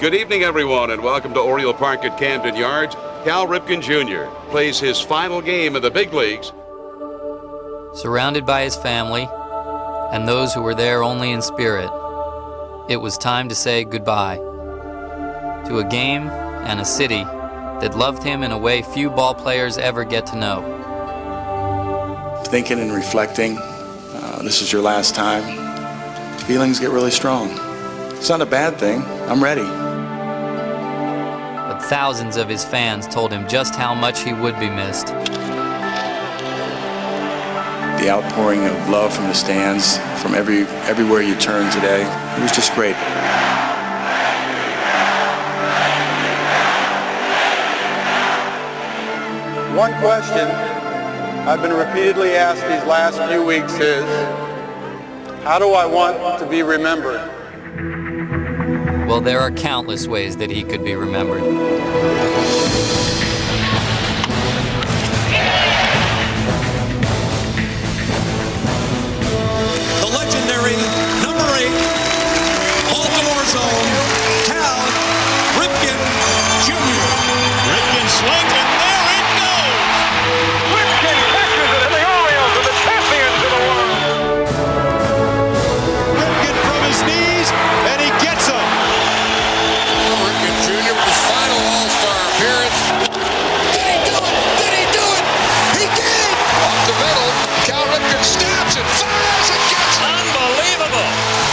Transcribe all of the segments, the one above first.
Good evening, everyone, and welcome to Oriole Park at Camden Yards. Cal Ripken Jr. plays his final game in the big leagues. Surrounded by his family and those who were there only in spirit, it was time to say goodbye to a game and a city that loved him in a way few ball players ever get to know. Thinking and reflecting, this is your last time. Feelings get really strong. It's not a bad thing. I'm ready. But thousands of his fans told him just how much he would be missed. The outpouring of love from the stands, from everywhere you turn today, it was just great. One question I've been repeatedly asked these last few weeks is, how do I want to be remembered? Well, there are countless ways that he could be remembered. The legendary number 8, Baltimore's own Cal Ripken Jr. Ripken swings and there it goes! Ripken catches it and the Orioles are the champions of the world! Ripken from his knees and he gets him! Ripken Jr. with his final All-Star appearance. Did he do it? Did he do it? He did! Off the middle, Cal Ripken snaps it, fires and gets it! Unbelievable!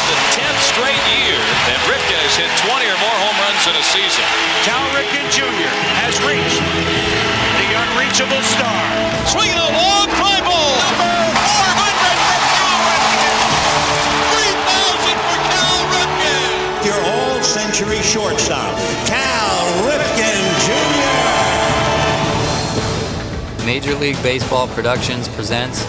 The 10th straight year that Ripken has hit 20 or more home runs in a season. Cal Ripken Jr. has reached the unreachable star. Swinging a long fly ball! Number 400 for Cal Ripken! 3,000 for Cal Ripken! Your all-century shortstop, Cal Ripken Jr. Major League Baseball Productions presents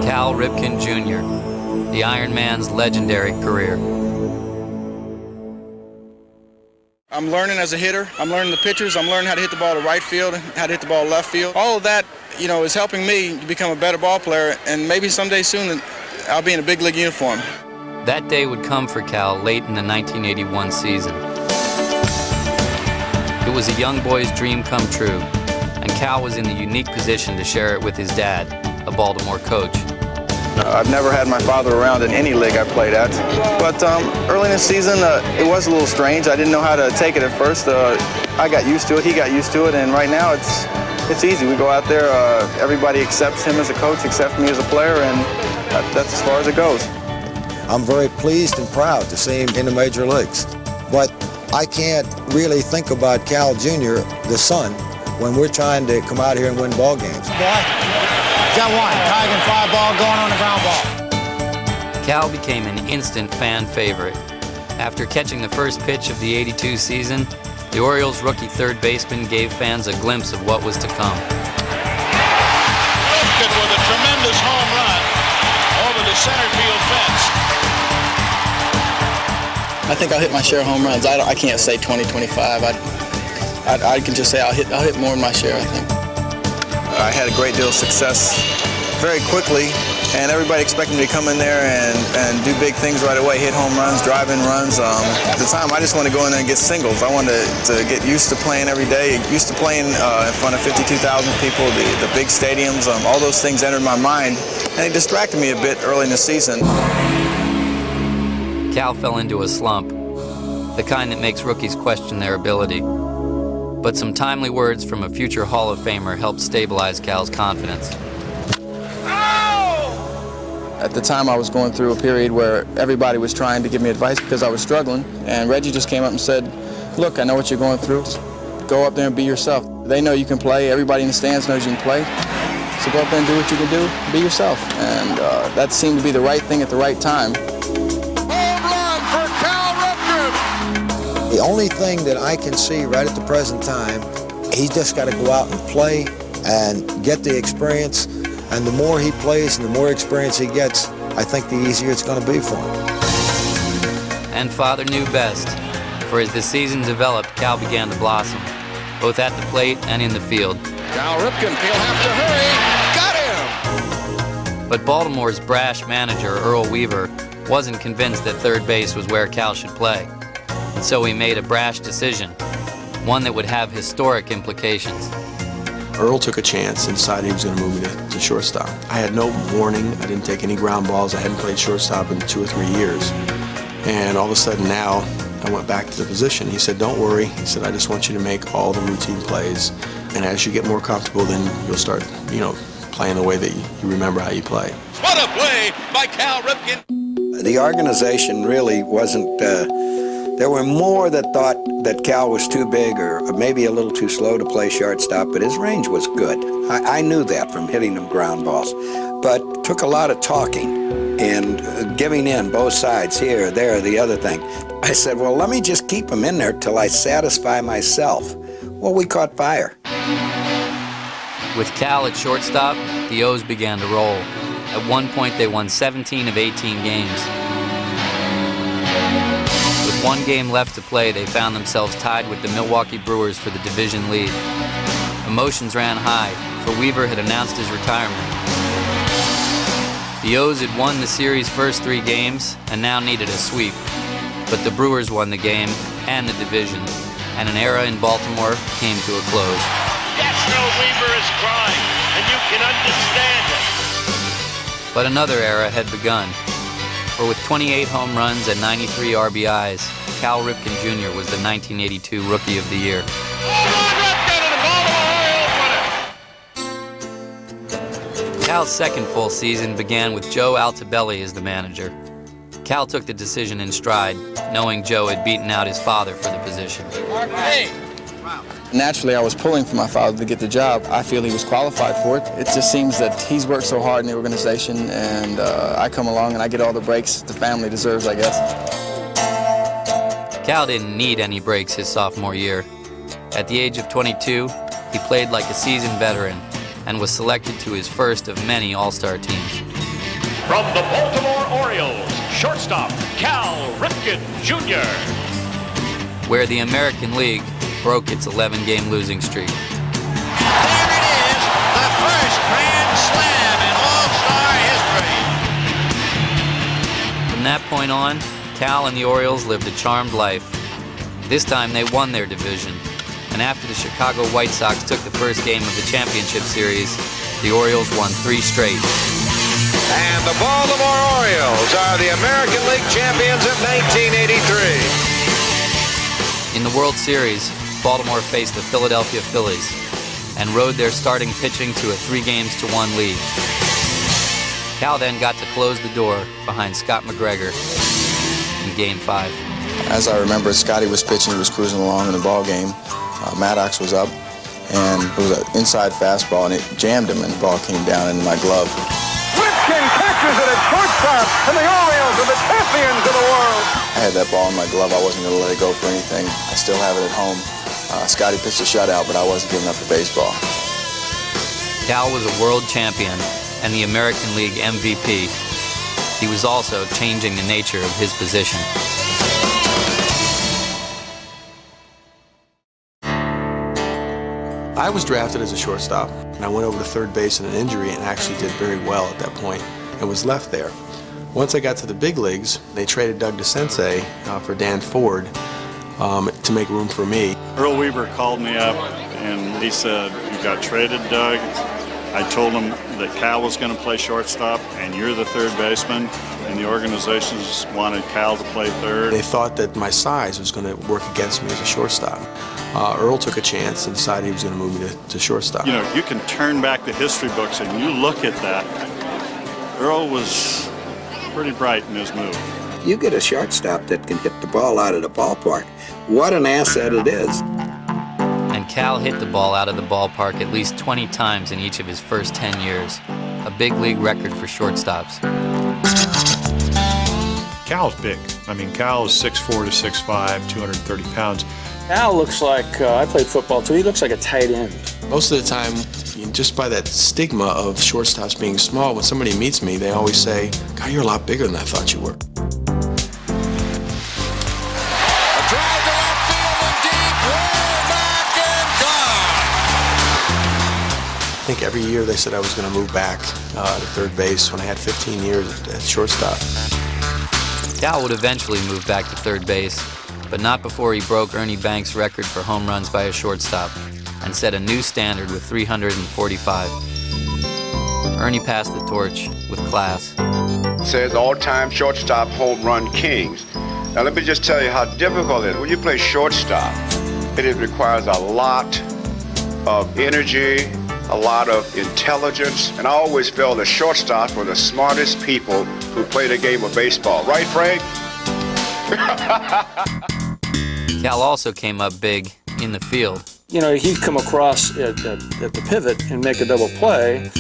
Cal Ripken Jr., the Ironman's legendary career. I'm learning as a hitter. I'm learning the pitchers. I'm learning how to hit the ball to right field, how to hit the ball to left field. All of that, is helping me to become a better ball player, and maybe someday soon I'll be in a big league uniform. That day would come for Cal late in the 1981 season. It was a young boy's dream come true, and Cal was in the unique position to share it with his dad, a Baltimore coach. I've never had my father around in any league I played at, but early in the season it was a little strange. I didn't know how to take it at first. I got used to it, he got used to it, and right now it's easy. We go out there, everybody accepts him as a coach, accepts me as a player, and that's as far as it goes. I'm very pleased and proud to see him in the major leagues, but I can't really think about Cal Jr., the son, when we're trying to come out here and win ball games. Got one, Tiger fly ball going on the ground ball. Cal became an instant fan favorite. After catching the first pitch of the '82 season, the Orioles' rookie third baseman gave fans a glimpse of what was to come. Ripken with a tremendous home run over the center field fence. I think I'll hit my share of home runs. I can't say 20, 25. I can just say I'll hit more than my share, I think. I had a great deal of success very quickly, and everybody expected me to come in there and do big things right away, hit home runs, drive in runs. At the time, I just wanted to go in there and get singles. I wanted to get used to playing every day, used to playing in front of 52,000 people, the big stadiums. All those things entered my mind, and it distracted me a bit early in the season. Cal fell into a slump, the kind that makes rookies question their ability. But some timely words from a future Hall of Famer helped stabilize Cal's confidence. At the time, I was going through a period where everybody was trying to give me advice because I was struggling, and Reggie just came up and said, look, I know what you're going through. Just go up there and be yourself. They know you can play. Everybody in the stands knows you can play. So go up there and do what you can do. Be yourself. And that seemed to be the right thing at the right time. The only thing that I can see right at the present time, he's just got to go out and play and get the experience. And the more he plays and the more experience he gets, I think the easier it's going to be for him. And Father knew best, for as the season developed, Cal began to blossom, both at the plate and in the field. Cal Ripken, he'll have to hurry. Got him! But Baltimore's brash manager, Earl Weaver, wasn't convinced that third base was where Cal should play. And so he made a brash decision, one that would have historic implications. Earl took a chance and decided he was going to move me to shortstop. I had no warning. I didn't take any ground balls. I hadn't played shortstop in 2 or 3 years. And all of a sudden now, I went back to the position. He said, don't worry. He said, I just want you to make all the routine plays. And as you get more comfortable, then you'll start, playing the way that you remember how you play. What a play by Cal Ripken. The organization really wasn't, there were more that thought that Cal was too big or maybe a little too slow to play shortstop, but his range was good. I knew that from hitting them ground balls. But took a lot of talking and giving in both sides, here, there, the other thing. I said, well, let me just keep him in there till I satisfy myself. Well, we caught fire. With Cal at shortstop, the O's began to roll. At one point, they won 17 of 18 games. With 1 game left to play, they found themselves tied with the Milwaukee Brewers for the division lead. Emotions ran high, for Weaver had announced his retirement. The O's had won the series' first 3 games and now needed a sweep. But the Brewers won the game and the division, and an era in Baltimore came to a close. Yes, no, Weaver is crying, and you can understand it. But another era had begun. For with 28 home runs and 93 RBIs, Cal Ripken Jr. was the 1982 Rookie of the Year. Cal's second full season began with Joe Altobelli as the manager. Cal took the decision in stride, knowing Joe had beaten out his father for the position. Naturally, I was pulling for my father to get the job. I feel he was qualified for it. It just seems that he's worked so hard in the organization, and I come along and I get all the breaks the family deserves, I guess. Cal didn't need any breaks his sophomore year. At the age of 22, he played like a seasoned veteran and was selected to his first of many All-Star teams. From the Baltimore Orioles, shortstop Cal Ripken Jr. Where the American League broke its 11-game losing streak. There it is, the first grand slam in All-Star history. From that point on, Cal and the Orioles lived a charmed life. This time they won their division, and after the Chicago White Sox took the first game of the championship series, the Orioles won 3 straight. And the Baltimore Orioles are the American League champions of 1983. In the World Series, Baltimore faced the Philadelphia Phillies and rode their starting pitching to a 3-1 lead. Cal then got to close the door behind Scott McGregor in Game 5. As I remember, Scotty was pitching, he was cruising along in the ball game. Maddox was up, and it was an inside fastball, and it jammed him, and the ball came down into my glove. Ripken catches it at shortstop, and the Orioles are the champions of the world. I had that ball in my glove. I wasn't going to let it go for anything. I still have it at home. Scotty pitched a shutout, but I wasn't giving up the baseball. Cal was a world champion and the American League MVP. He was also changing the nature of his position. I was drafted as a shortstop, and I went over to third base in an injury and actually did very well at that point and was left there. Once I got to the big leagues, they traded Doug DeSensei for Dan Ford to make room for me. Earl Weaver called me up and he said, "You got traded, Doug." I told him that Cal was going to play shortstop and you're the third baseman, and the organizations wanted Cal to play third. They thought that my size was going to work against me as a shortstop. Earl took a chance and decided he was going to move me to shortstop. You know, you can turn back the history books and you look at that. Earl was pretty bright in his move. You get a shortstop that can hit the ball out of the ballpark. What an asset it is. And Cal hit the ball out of the ballpark at least 20 times in each of his first 10 years, a big league record for shortstops. Cal's big. I mean, Cal is 6'4" to 6'5", 230 pounds. Cal looks like, I played football too, he looks like a tight end. Most of the time, just by that stigma of shortstops being small, when somebody meets me, they always say, "God, you're a lot bigger than I thought you were." A drive to left field and deep, way back and gone. think every year they said I was going to move back to third base when I had 15 years at shortstop. Cal would eventually move back to third base, but not before he broke Ernie Banks' record for home runs by a shortstop and set a new standard with 345. Ernie passed the torch with class. It says all-time shortstop home run kings. Now let me just tell you how difficult it is. When you play shortstop, it requires a lot of energy, a lot of intelligence, and I always felt the shortstops were the smartest people who play the game of baseball. Right, Frank? Cal also came up big in the field. You know, he'd come across at the pivot and make a double play.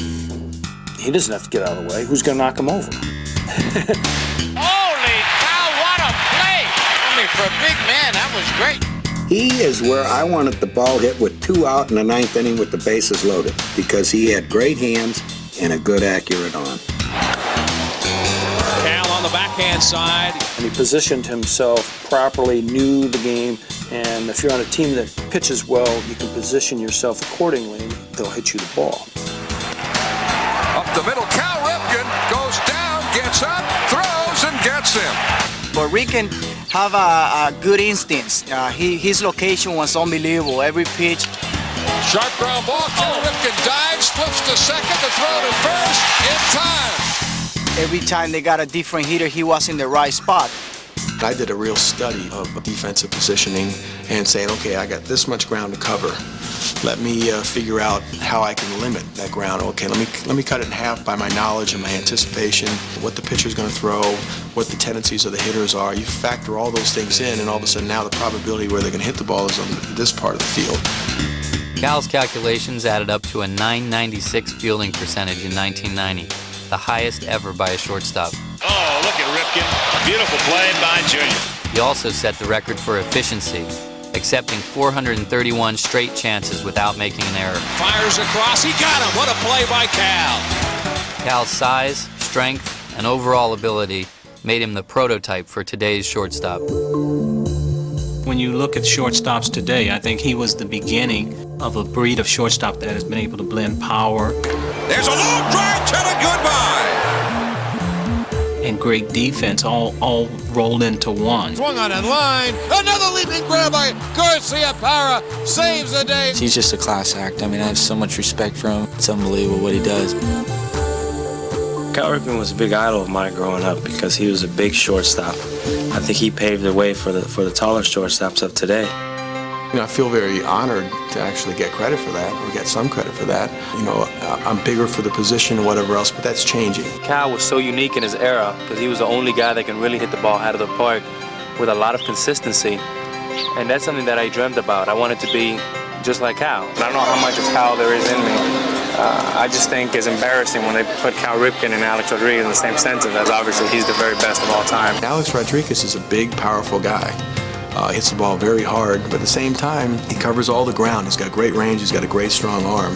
He doesn't have to get out of the way. Who's going to knock him over? Holy cow, what a play! I mean, for a big man, that was great. He is where I wanted the ball hit with 2 out in the 9th inning with the bases loaded because he had great hands and a good accurate arm. Cal on the backhand side. And he positioned himself properly, knew the game, and if you're on a team that pitches well, you can position yourself accordingly. They'll hit you the ball. Up the middle, Cal Ripken goes down, gets up, throws, and gets him. But Ripken have a good instincts. His location was unbelievable. Every pitch. Sharp ground ball. Cal Ripken dives, flips to second, the throw to first in time. Every time they got a different hitter, he was in the right spot. I did a real study of defensive positioning and saying, okay, I got this much ground to cover. Let me figure out how I can limit that ground. Okay, let me cut it in half by my knowledge and my anticipation, what the pitcher's going to throw, what the tendencies of the hitters are. You factor all those things in, and all of a sudden now the probability where they're going to hit the ball is on this part of the field. Cal's calculations added up to a .996 fielding percentage in 1990, the highest ever by a shortstop. Oh, look at Ripken. Beautiful play by Junior. He also set the record for efficiency, accepting 431 straight chances without making an error. Fires across. He got him. What a play by Cal. Cal's size, strength, and overall ability made him the prototype for today's shortstop. When you look at shortstops today, I think he was the beginning of a breed of shortstop that has been able to blend power. There's a long drive to the goodbye. And great defense all rolled into one. Swung on in line. Another leaping grab by Garcia Parra. Saves the day. He's just a class act. I mean, I have so much respect for him. It's unbelievable what he does. Cal Ripken was a big idol of mine growing up because he was a big shortstop. I think he paved the way for the taller shortstops of today. You know, I feel very honored to actually get credit for that, or get some credit for that. You know, I'm bigger for the position and whatever else, but that's changing. Cal was so unique in his era because he was the only guy that can really hit the ball out of the park with a lot of consistency. And that's something that I dreamt about. I wanted to be just like Cal. I don't know how much of Cal there is in me. I just think it's embarrassing when they put Cal Ripken and Alex Rodriguez in the same sentence, as obviously he's the very best of all time. Alex Rodriguez is a big, powerful guy. Hits the ball very hard, but at the same time, he covers all the ground. He's got great range. He's got a great, strong arm.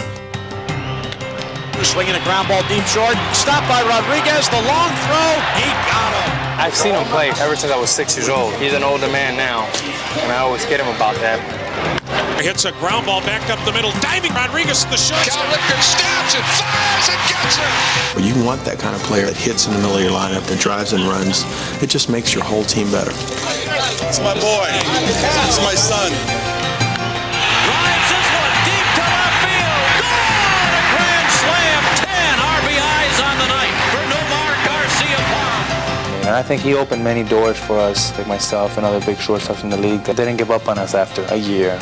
Swinging a ground ball deep short. Stopped by Rodriguez. The long throw. He got him. I've seen him play ever since I was 6 years old. He's an older man now, and I always kid him about that. Hits a ground ball back up the middle. Diving Rodriguez to the short. Cal Ripken stabs it, fires and gets it. But you want that kind of player that hits in the middle of your lineup, that drives and runs. It just makes your whole team better. It's my boy. It's my son. Drives this one deep to left field. Gone! A grand slam. 10 RBIs on the night for Nomar Garcia-Parra. And I think he opened many doors for us, like myself and other big shortstops in the league, that didn't give up on us after a year.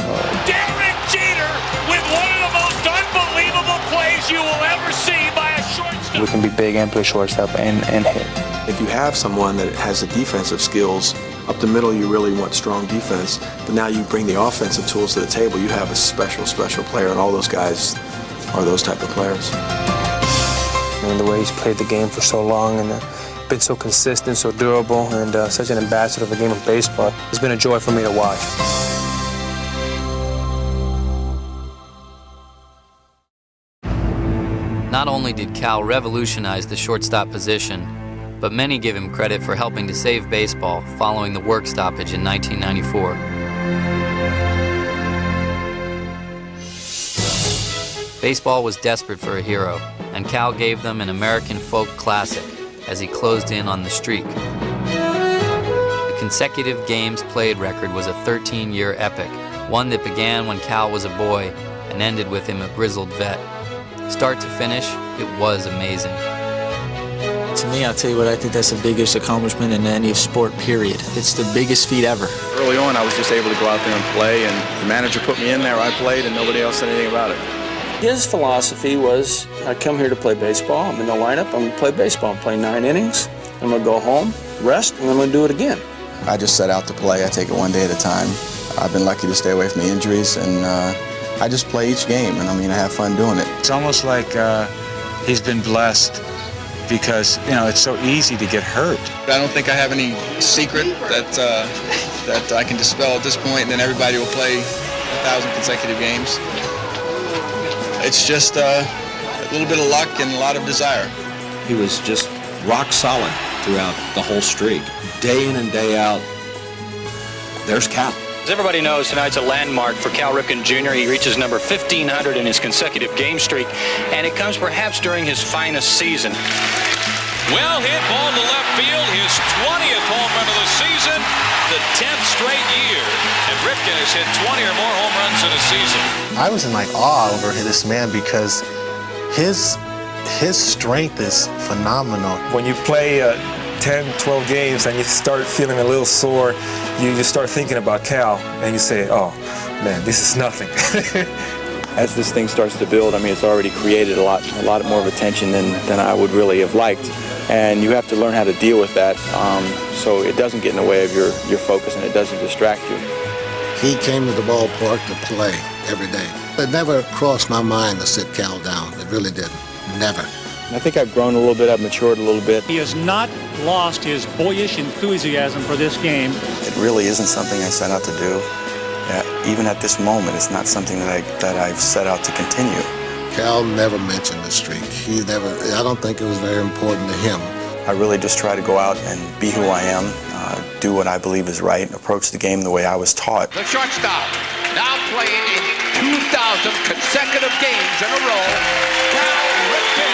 Derek Jeter with one of the most unbelievable plays you will ever see by a shortstop. We can be big and play shortstop and hit. If you have someone that has the defensive skills, up the middle you really want strong defense, but now you bring the offensive tools to the table, you have a special, special player, and all those guys are those type of players. I mean, the way he's played the game for so long and been so consistent, so durable, and such an ambassador of the game of baseball, it's been a joy for me to watch. Not only did Cal revolutionize the shortstop position, but many give him credit for helping to save baseball following the work stoppage in 1994. Baseball was desperate for a hero, and Cal gave them an American folk classic as he closed in on the streak. The consecutive games played record was a 13-year epic, one that began when Cal was a boy and ended with him a grizzled vet. Start to finish, it was amazing. To me, I'll tell you what, I think that's the biggest accomplishment in any sport, period. It's the biggest feat ever. Early on, I was just able to go out there and play, and the manager put me in there, I played, and nobody else said anything about it. His philosophy was, I come here to play baseball, I'm in the lineup, I'm going to play baseball. I'm playing 9 innings, I'm going to go home, rest, and I'm going to do it again. I just set out to play. I take it one day at a time. I've been lucky to stay away from the injuries, and I just play each game, and I have fun doing it. It's almost like he's been blessed because, it's so easy to get hurt. I don't think I have any secret that I can dispel at this point, and then everybody will play 1,000 consecutive games. It's just a little bit of luck and a lot of desire. He was just rock solid throughout the whole streak. Day in and day out, there's Cal. As everybody knows, tonight's a landmark for Cal Ripken Jr. He reaches number 1,500 in his consecutive game streak, and it comes perhaps during his finest season. Well hit ball to left field, his 20th home run of the season, the 10th straight year, and Ripken has hit 20 or more home runs in a season. I was in awe over this man because his strength is phenomenal. When you play 10, 12 games and you start feeling a little sore, you start thinking about Cal, and you say, oh, man, this is nothing. As this thing starts to build, it's already created a lot more of attention than I would really have liked. And you have to learn how to deal with that so it doesn't get in the way of your focus and it doesn't distract you. He came to the ballpark to play every day. It never crossed my mind to sit Cal down. It really didn't. Never. I think I've grown a little bit, I've matured a little bit. He has not lost his boyish enthusiasm for this game. It really isn't something I set out to do. Even at this moment, it's not something that I've set out to continue. Cal never mentioned the streak. I don't think it was very important to him. I really just try to go out and be who I am, do what I believe is right, approach the game the way I was taught. The shortstop, now playing in 2,000 consecutive games in a row, Cal Ripken.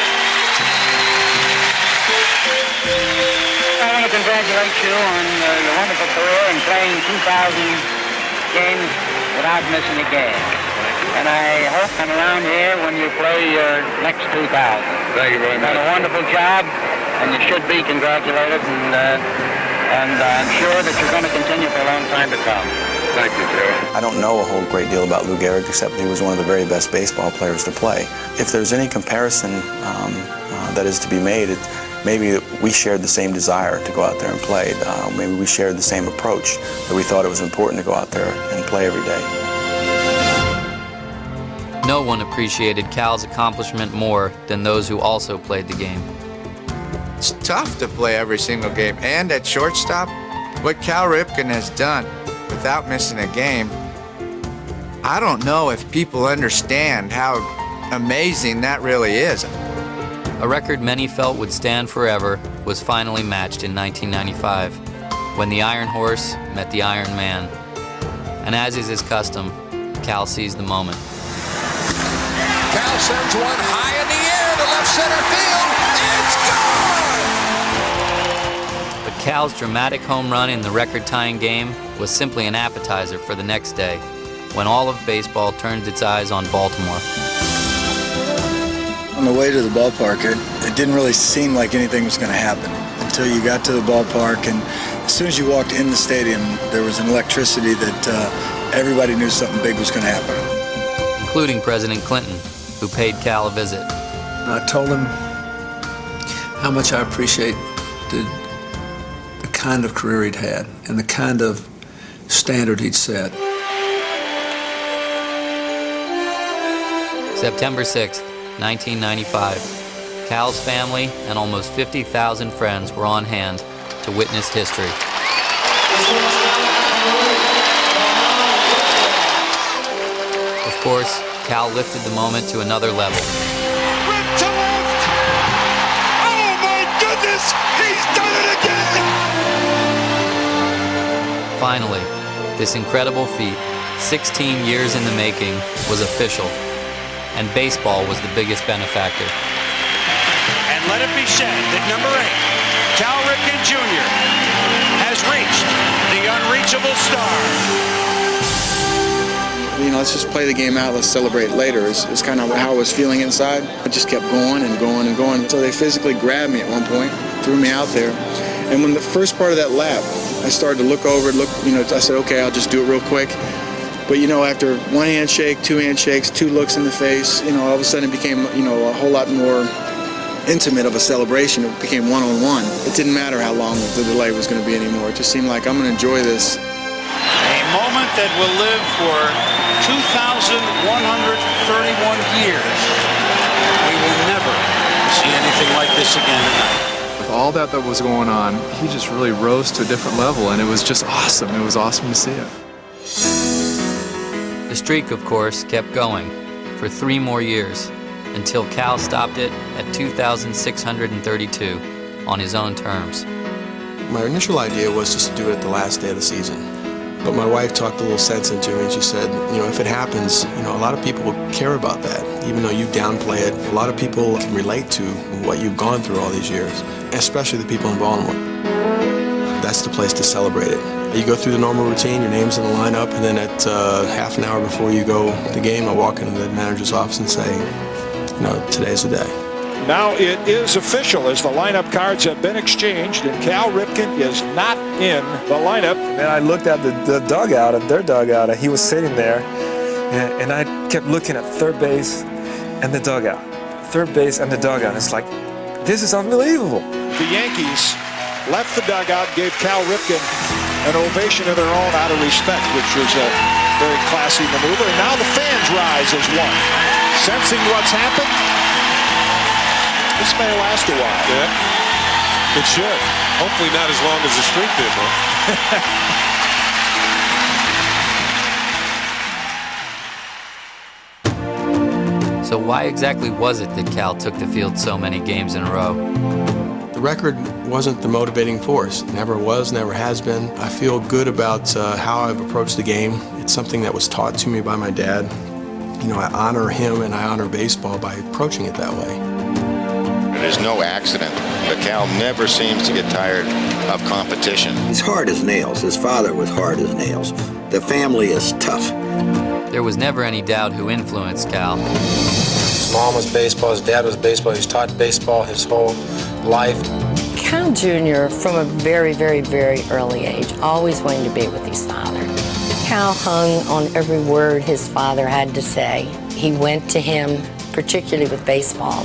I want to congratulate you on your wonderful career in playing 2,000 games without missing a game. And I hope I'm around here when you play your next 2,000. Thank you very much. You've done a wonderful job, and you should be congratulated, and I'm sure that you're going to continue for a long time to come. Thank you, Joe. I don't know a whole great deal about Lou Gehrig, except he was one of the very best baseball players to play. If there's any comparison that is to be made, maybe we shared the same desire to go out there and play. Maybe we shared the same approach, that we thought it was important to go out there and play every day. No one appreciated Cal's accomplishment more than those who also played the game. It's tough to play every single game, and at shortstop, what Cal Ripken has done without missing a game, I don't know if people understand how amazing that really is. A record many felt would stand forever was finally matched in 1995 when the Iron Horse met the Iron Man. And as is his custom, Cal seized the moment. Cal sends one high in the air to left center field. It's gone! But Cal's dramatic home run in the record-tying game was simply an appetizer for the next day, when all of baseball turned its eyes on Baltimore. On the way to the ballpark, it didn't really seem like anything was going to happen until you got to the ballpark, and as soon as you walked in the stadium, there was an electricity that everybody knew something big was going to happen. Including President Clinton, who paid Cal a visit. I told him how much I appreciate the kind of career he'd had and the kind of standard he'd set. September 6th, 1995. Cal's family and almost 50,000 friends were on hand to witness history. Of course, Cal lifted the moment to another level. Rip to left! Oh my goodness! He's done it again! Finally, this incredible feat, 16 years in the making, was official. and baseball was the biggest benefactor. And let it be said that number 8, Cal Ripken Jr., has reached the unreachable star. Let's just play the game out, let's celebrate later, is kind of how I was feeling inside. I just kept going and going and going. So they physically grabbed me at one point, threw me out there. And when the first part of that lap, I started to look over, I said, okay, I'll just do it real quick. But after one handshake, two handshakes, two looks in the face, all of a sudden it became, a whole lot more intimate of a celebration. It became one-on-one. It didn't matter how long the delay was going to be anymore. It just seemed like I'm going to enjoy this. A moment that will live for 2,131 years. We will never see anything like this again tonight. With all that was going on, he just really rose to a different level, and it was just awesome. It was awesome to see it. The streak, of course, kept going for 3 more years until Cal stopped it at 2,632 on his own terms. My initial idea was just to do it the last day of the season. But my wife talked a little sense into me, and she said, if it happens, a lot of people will care about that. Even though you downplay it, a lot of people can relate to what you've gone through all these years, especially the people in Baltimore. That's the place to celebrate it. You go through the normal routine, your name's in the lineup, and then at half an hour before you go to the game, I walk into the manager's office and say, today's the day. Now it is official as the lineup cards have been exchanged, and Cal Ripken is not in the lineup. And I looked at the dugout, at their dugout, and he was sitting there, and I kept looking at third base and the dugout. Third base and the dugout. It's like, this is unbelievable. The Yankees left the dugout, gave Cal Ripken an ovation of their own out of respect, which was a very classy maneuver. And now the fans rise as one. Sensing what's happened, this may last a while. Yeah, it should. Hopefully not as long as the streak did, huh? So why exactly was it that Cal took the field so many games in a row? The record wasn't the motivating force. Never was, never has been. I feel good about how I've approached the game. It's something that was taught to me by my dad. I honor him and I honor baseball by approaching it that way. It is no accident that Cal never seems to get tired of competition. He's hard as nails. His father was hard as nails. The family is tough. There was never any doubt who influenced Cal. His mom was baseball, his dad was baseball. He's taught baseball his whole life. Cal Jr., from a very, very, very early age, always wanted to be with his father. Cal hung on every word his father had to say. He went to him, particularly with baseball.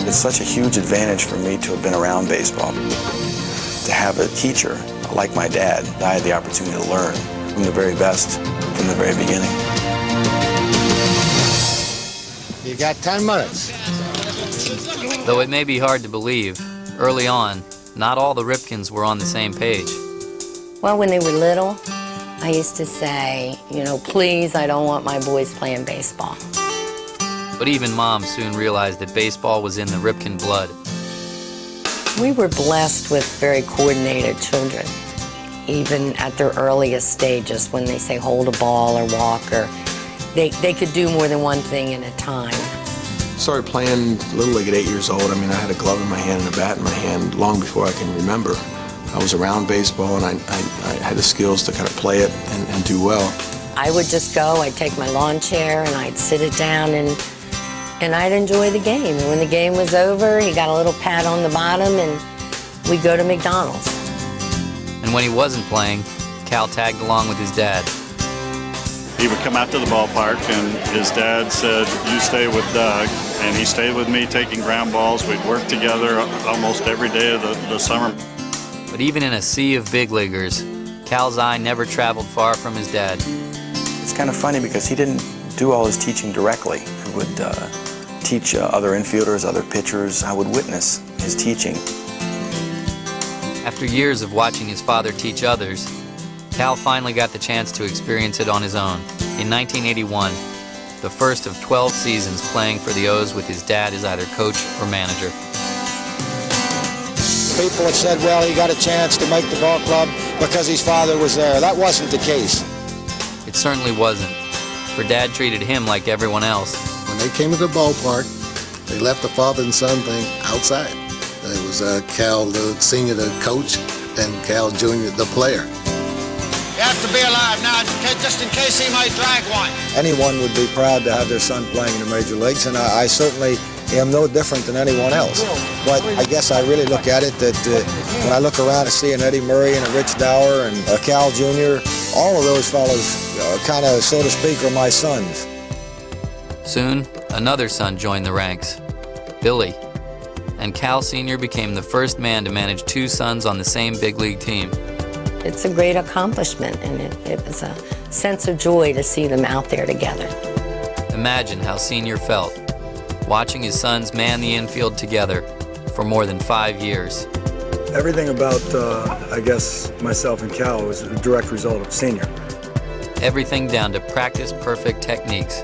It's such a huge advantage for me to have been around baseball. To have a teacher like my dad, I had the opportunity to learn from the very best, from the very beginning. You got 10 minutes. Though it may be hard to believe, early on, not all the Ripkens were on the same page. Well, when they were little, I used to say, please, I don't want my boys playing baseball. But even Mom soon realized that baseball was in the Ripken blood. We were blessed with very coordinated children, even at their earliest stages when they say hold a ball or walk, or they could do more than one thing at a time. Started playing Little League at 8 years old. I had a glove in my hand and a bat in my hand long before I can remember. I was around baseball and I had the skills to kind of play it and do well. I would just go, I'd take my lawn chair and I'd sit it down and I'd enjoy the game. And when the game was over, he got a little pat on the bottom and we'd go to McDonald's. And when he wasn't playing, Cal tagged along with his dad. He would come out to the ballpark and his dad said, you stay with Doug. And he stayed with me taking ground balls. We'd work together almost every day of the summer. But even in a sea of big leaguers, Cal's eye never traveled far from his dad. It's kind of funny because he didn't do all his teaching directly. He would teach other infielders, other pitchers. I would witness his teaching. After years of watching his father teach others, Cal finally got the chance to experience it on his own. In 1981, the first of 12 seasons playing for the O's with his dad as either coach or manager. People have said, well, he got a chance to make the ball club because his father was there. That wasn't the case. It certainly wasn't, for Dad treated him like everyone else. When they they came to the ballpark, they left the father and son thing outside. It was Cal, the senior, the coach, and Cal Jr., the player. You have to be alive now, just in case he might drag one. Anyone would be proud to have their son playing in the major leagues, and I certainly am no different than anyone else. But I guess I really look at it that when I look around and see an Eddie Murray and a Rich Dower and a Cal Jr., all of those fellas kind of, so to speak, are my sons. Soon, another son joined the ranks, Billy. And Cal Sr. became the first man to manage two sons on the same big league team. It's a great accomplishment, and it was a sense of joy to see them out there together. Imagine how Sr. felt, watching his sons man the infield together for more than 5 years. Everything about, I guess, myself and Cal was a direct result of Senior. Everything down to practice-perfect techniques.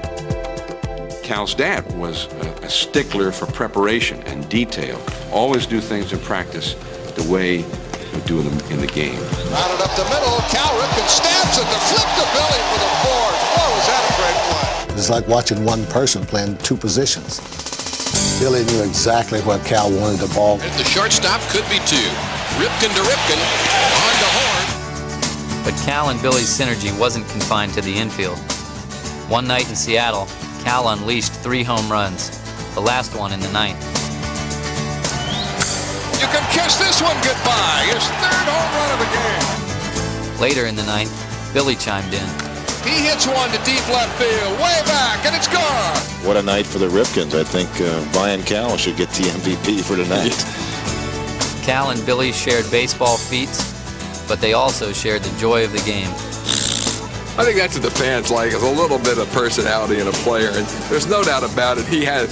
Cal's dad was a stickler for preparation and detail. Always do things in practice the way you do them in the game. Rounded up the middle, Cal Ripken stabs it to flip to Billy for the fourth. Boy, was that a great play. It's like watching one person playing two positions. Billy knew exactly where Cal wanted the ball. The shortstop could be two. Ripken to Ripken, on the horn. But Cal and Billy's synergy wasn't confined to the infield. One night in Seattle, Cal unleashed 3 home runs, the last one in the ninth. You can kiss this one goodbye. His 3rd home run of the game. Later in the ninth, Billy chimed in. He hits one to deep left field, way back, and it's gone. What a night for the Ripkens. I think Brian Cal should get the MVP for tonight. Cal and Billy shared baseball feats, but they also shared the joy of the game. I think that's what the fans like, is a little bit of personality in a player. And there's no doubt about it. He has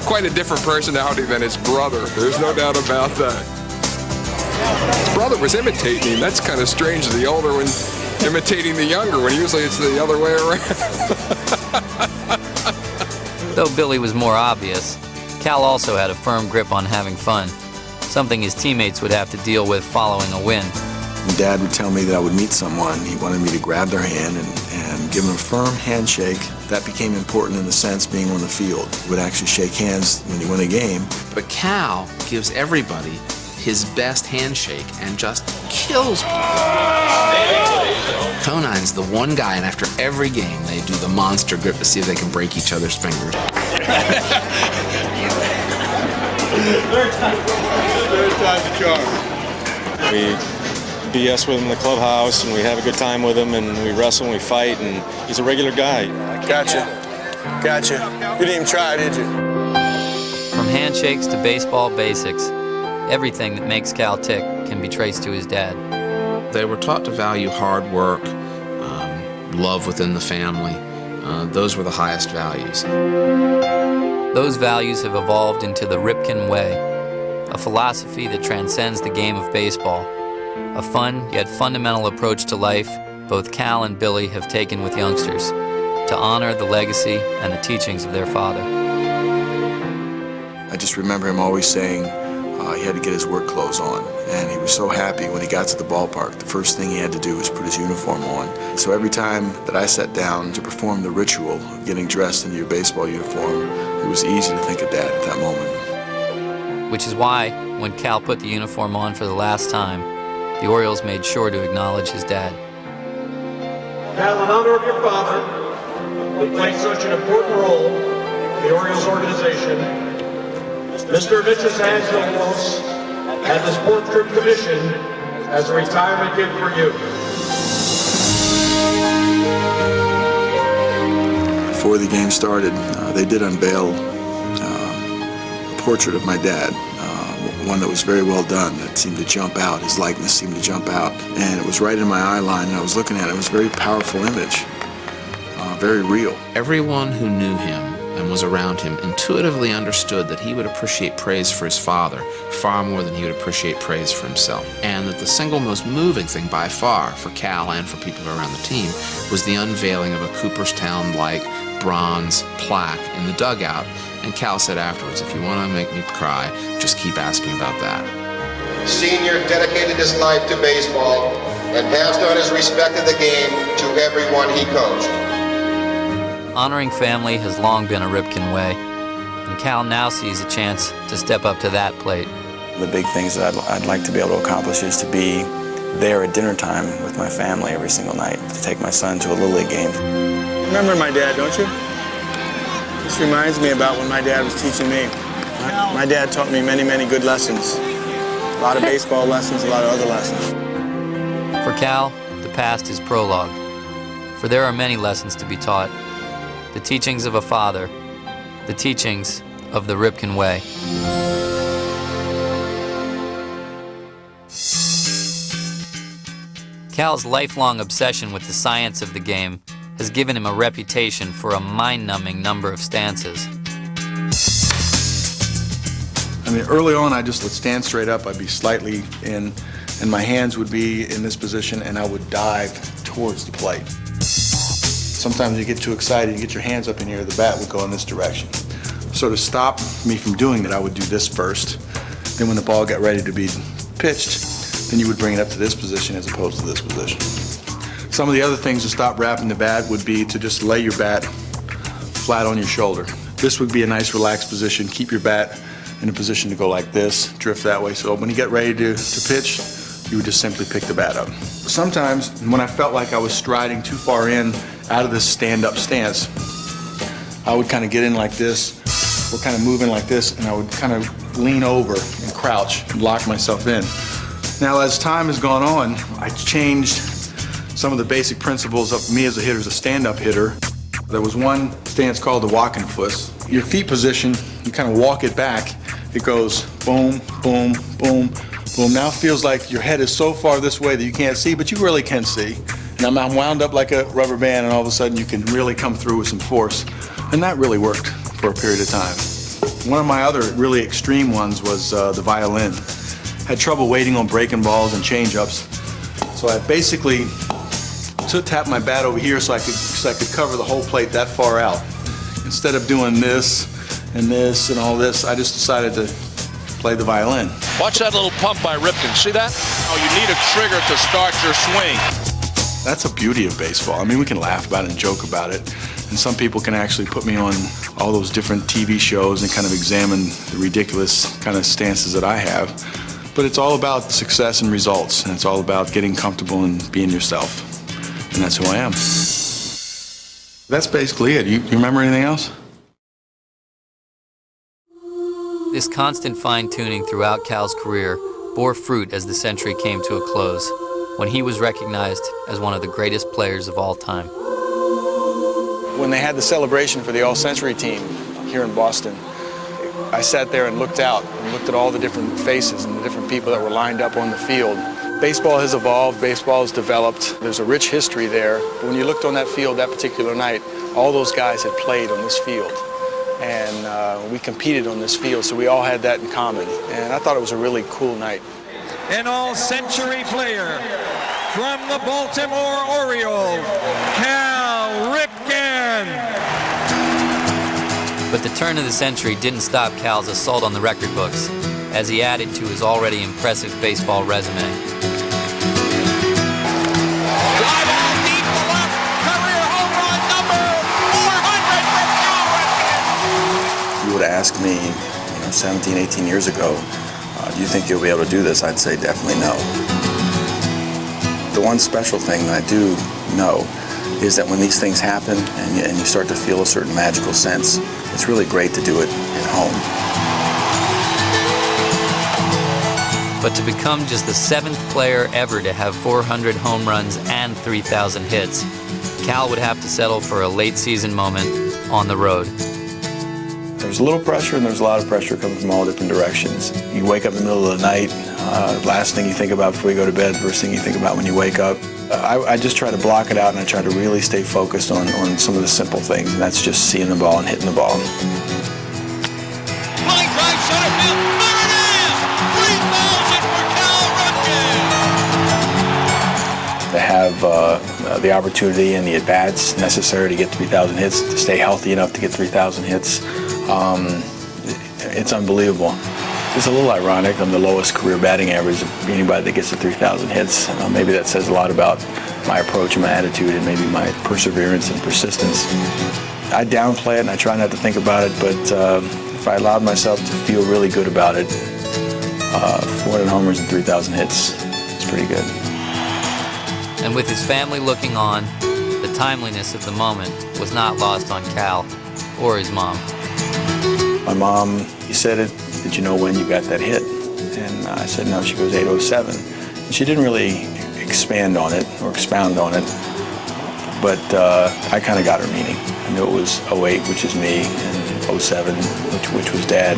quite a different personality than his brother. There's no doubt about that. His brother was imitating him. That's kind of strange. The older one imitating the younger one. Usually it's the other way around. Though Billy was more obvious, Cal also had a firm grip on having fun, something his teammates would have to deal with following a win. Dad would tell me that I would meet someone. He wanted me to grab their hand and give them a firm handshake. That became important in the sense being on the field. He would actually shake hands when you win a game. But Cal gives everybody his best handshake and just kills people. Conine's the one guy, and after every game, they do the monster grip to see if they can break each other's fingers. Third time's a charm. We BS with him in the clubhouse, and we have a good time with him, and we wrestle and we fight, and he's a regular guy. Gotcha. You didn't even try, did you? From handshakes to baseball basics, everything that makes Cal tick can be traced to his dad. They were taught to value hard work, love within the family. Those were the highest values. Those values have evolved into the Ripken Way, a philosophy that transcends the game of baseball. A fun yet fundamental approach to life both Cal and Billy have taken with youngsters to honor the legacy and the teachings of their father. I just remember him always saying he had to get his work clothes on, and he was so happy when he got to the ballpark. The first thing he had to do was put his uniform on. So every time that I sat down to perform the ritual of getting dressed into your baseball uniform, it was easy to think of Dad at that moment. Which is why, when Cal put the uniform on for the last time, the Orioles made sure to acknowledge his dad. Cal, in honor of your father, who played such an important role in the Orioles organization, Mr. Mitch's Angelos had this portrait commissioned as a retirement gift for you. Before the game started, they did unveil a portrait of my dad. One that was very well done, that seemed to jump out. His likeness seemed to jump out. And it was right in my eye line, and I was looking at it. It was a very powerful image, very real. Everyone who knew him and was around him intuitively understood that he would appreciate praise for his father far more than he would appreciate praise for himself. And that the single most moving thing by far for Cal and for people around the team was the unveiling of a Cooperstown-like bronze plaque in the dugout. And Cal said afterwards, if you want to make me cry, just keep asking about that. Senior dedicated his life to baseball and passed on his respect of the game to everyone he coached. Honoring family has long been a Ripken way, and Cal now sees a chance to step up to that plate. The big things that I'd like to be able to accomplish is to be there at dinner time with my family every single night, to take my son to a Little League game. Remember my dad, don't you? This reminds me about when my dad was teaching me. My dad taught me many, many good lessons. A lot of baseball lessons, a lot of other lessons. For Cal, the past is prologue, for there are many lessons to be taught. The teachings of a father, the teachings of the Ripken way. Cal's lifelong obsession with the science of the game has given him a reputation for a mind-numbing number of stances. I mean, early on, I just would stand straight up. I'd be slightly in, and my hands would be in this position, and I would dive towards the plate. Sometimes you get too excited, you get your hands up in the air, the bat would go in this direction. So to stop me from doing that, I would do this first. Then when the ball got ready to be pitched, then you would bring it up to this position as opposed to this position. Some of the other things to stop wrapping the bat would be to just lay your bat flat on your shoulder. This would be a nice relaxed position. Keep your bat in a position to go like this, drift that way. So when you get ready to pitch, you would just simply pick the bat up. Sometimes when I felt like I was striding too far in out of this stand-up stance, I would kind of get in like this, or kind of move in like this, and I would kind of lean over and crouch and lock myself in. Now, as time has gone on, I changed some of the basic principles of me as a hitter, as a stand-up hitter. There was one stance called the walking foot. Your feet position, you kind of walk it back. It goes boom, boom, boom, boom. Now it feels like your head is so far this way that you can't see, but you really can see. And I'm wound up like a rubber band, and all of a sudden you can really come through with some force. And that really worked for a period of time. One of my other really extreme ones was the violin. Had trouble waiting on breaking balls and change-ups. So I basically tapped my bat over here so I could cover the whole plate that far out. Instead of doing this and all this, I just decided to play the violin. Watch that little pump by Ripken. See that? Oh, you need a trigger to start your swing. That's the beauty of baseball. I mean, we can laugh about it and joke about it. And some people can actually put me on all those different TV shows and kind of examine the ridiculous kind of stances that I have. But it's all about success and results, and it's all about getting comfortable and being yourself. And that's who I am. That's basically it. You remember anything else? This constant fine-tuning throughout Cal's career bore fruit as the century came to a close, when he was recognized as one of the greatest players of all time. When they had the celebration for the All-Century team here in Boston, I sat there and looked out and looked at all the different faces and the different people that were lined up on the field. Baseball has evolved, baseball has developed. There's a rich history there. But when you looked on that field that particular night, all those guys had played on this field. And we competed on this field, so we all had that in common. And I thought it was a really cool night. An all-century player from the Baltimore Orioles, Cal Ripken. But the turn of the century didn't stop Cal's assault on the record books, as he added to his already impressive baseball resume. Fly ball deep to left, career home run number 400 for Cal Ripken. You would ask me, 17, 18 years ago, do you think you'll be able to do this? I'd say definitely no. The one special thing that I do know is that when these things happen and you start to feel a certain magical sense, it's really great to do it at home. But to become just the 7th player ever to have 400 home runs and 3,000 hits, Cal would have to settle for a late season moment on the road. There's a little pressure and there's a lot of pressure coming from all different directions. You wake up in the middle of the night, last thing you think about before you go to bed, first thing you think about when you wake up. I just try to block it out, and I try to really stay focused on some of the simple things, and that's just seeing the ball and hitting the ball. Line drive center field. There it is! 3,000 for Cal Ripken. To have the opportunity and the at-bats necessary to get 3,000 hits, to stay healthy enough to get 3,000 hits, it's unbelievable. It's a little ironic. I'm the lowest career batting average of anybody that gets to 3,000 hits. Maybe that says a lot about my approach and my attitude and maybe my perseverance and persistence. I downplay it and I try not to think about it, but if I allowed myself to feel really good about it, 400 homers and 3,000 hits, it's pretty good. And with his family looking on, the timeliness of the moment was not lost on Cal or his mom. My mom, he said, did you know when you got that hit? And I said, no. She goes, 8:07. And she didn't really expand on it or expound on it, but I kind of got her meaning. I knew it was 08, which is me, and 07, which was Dad.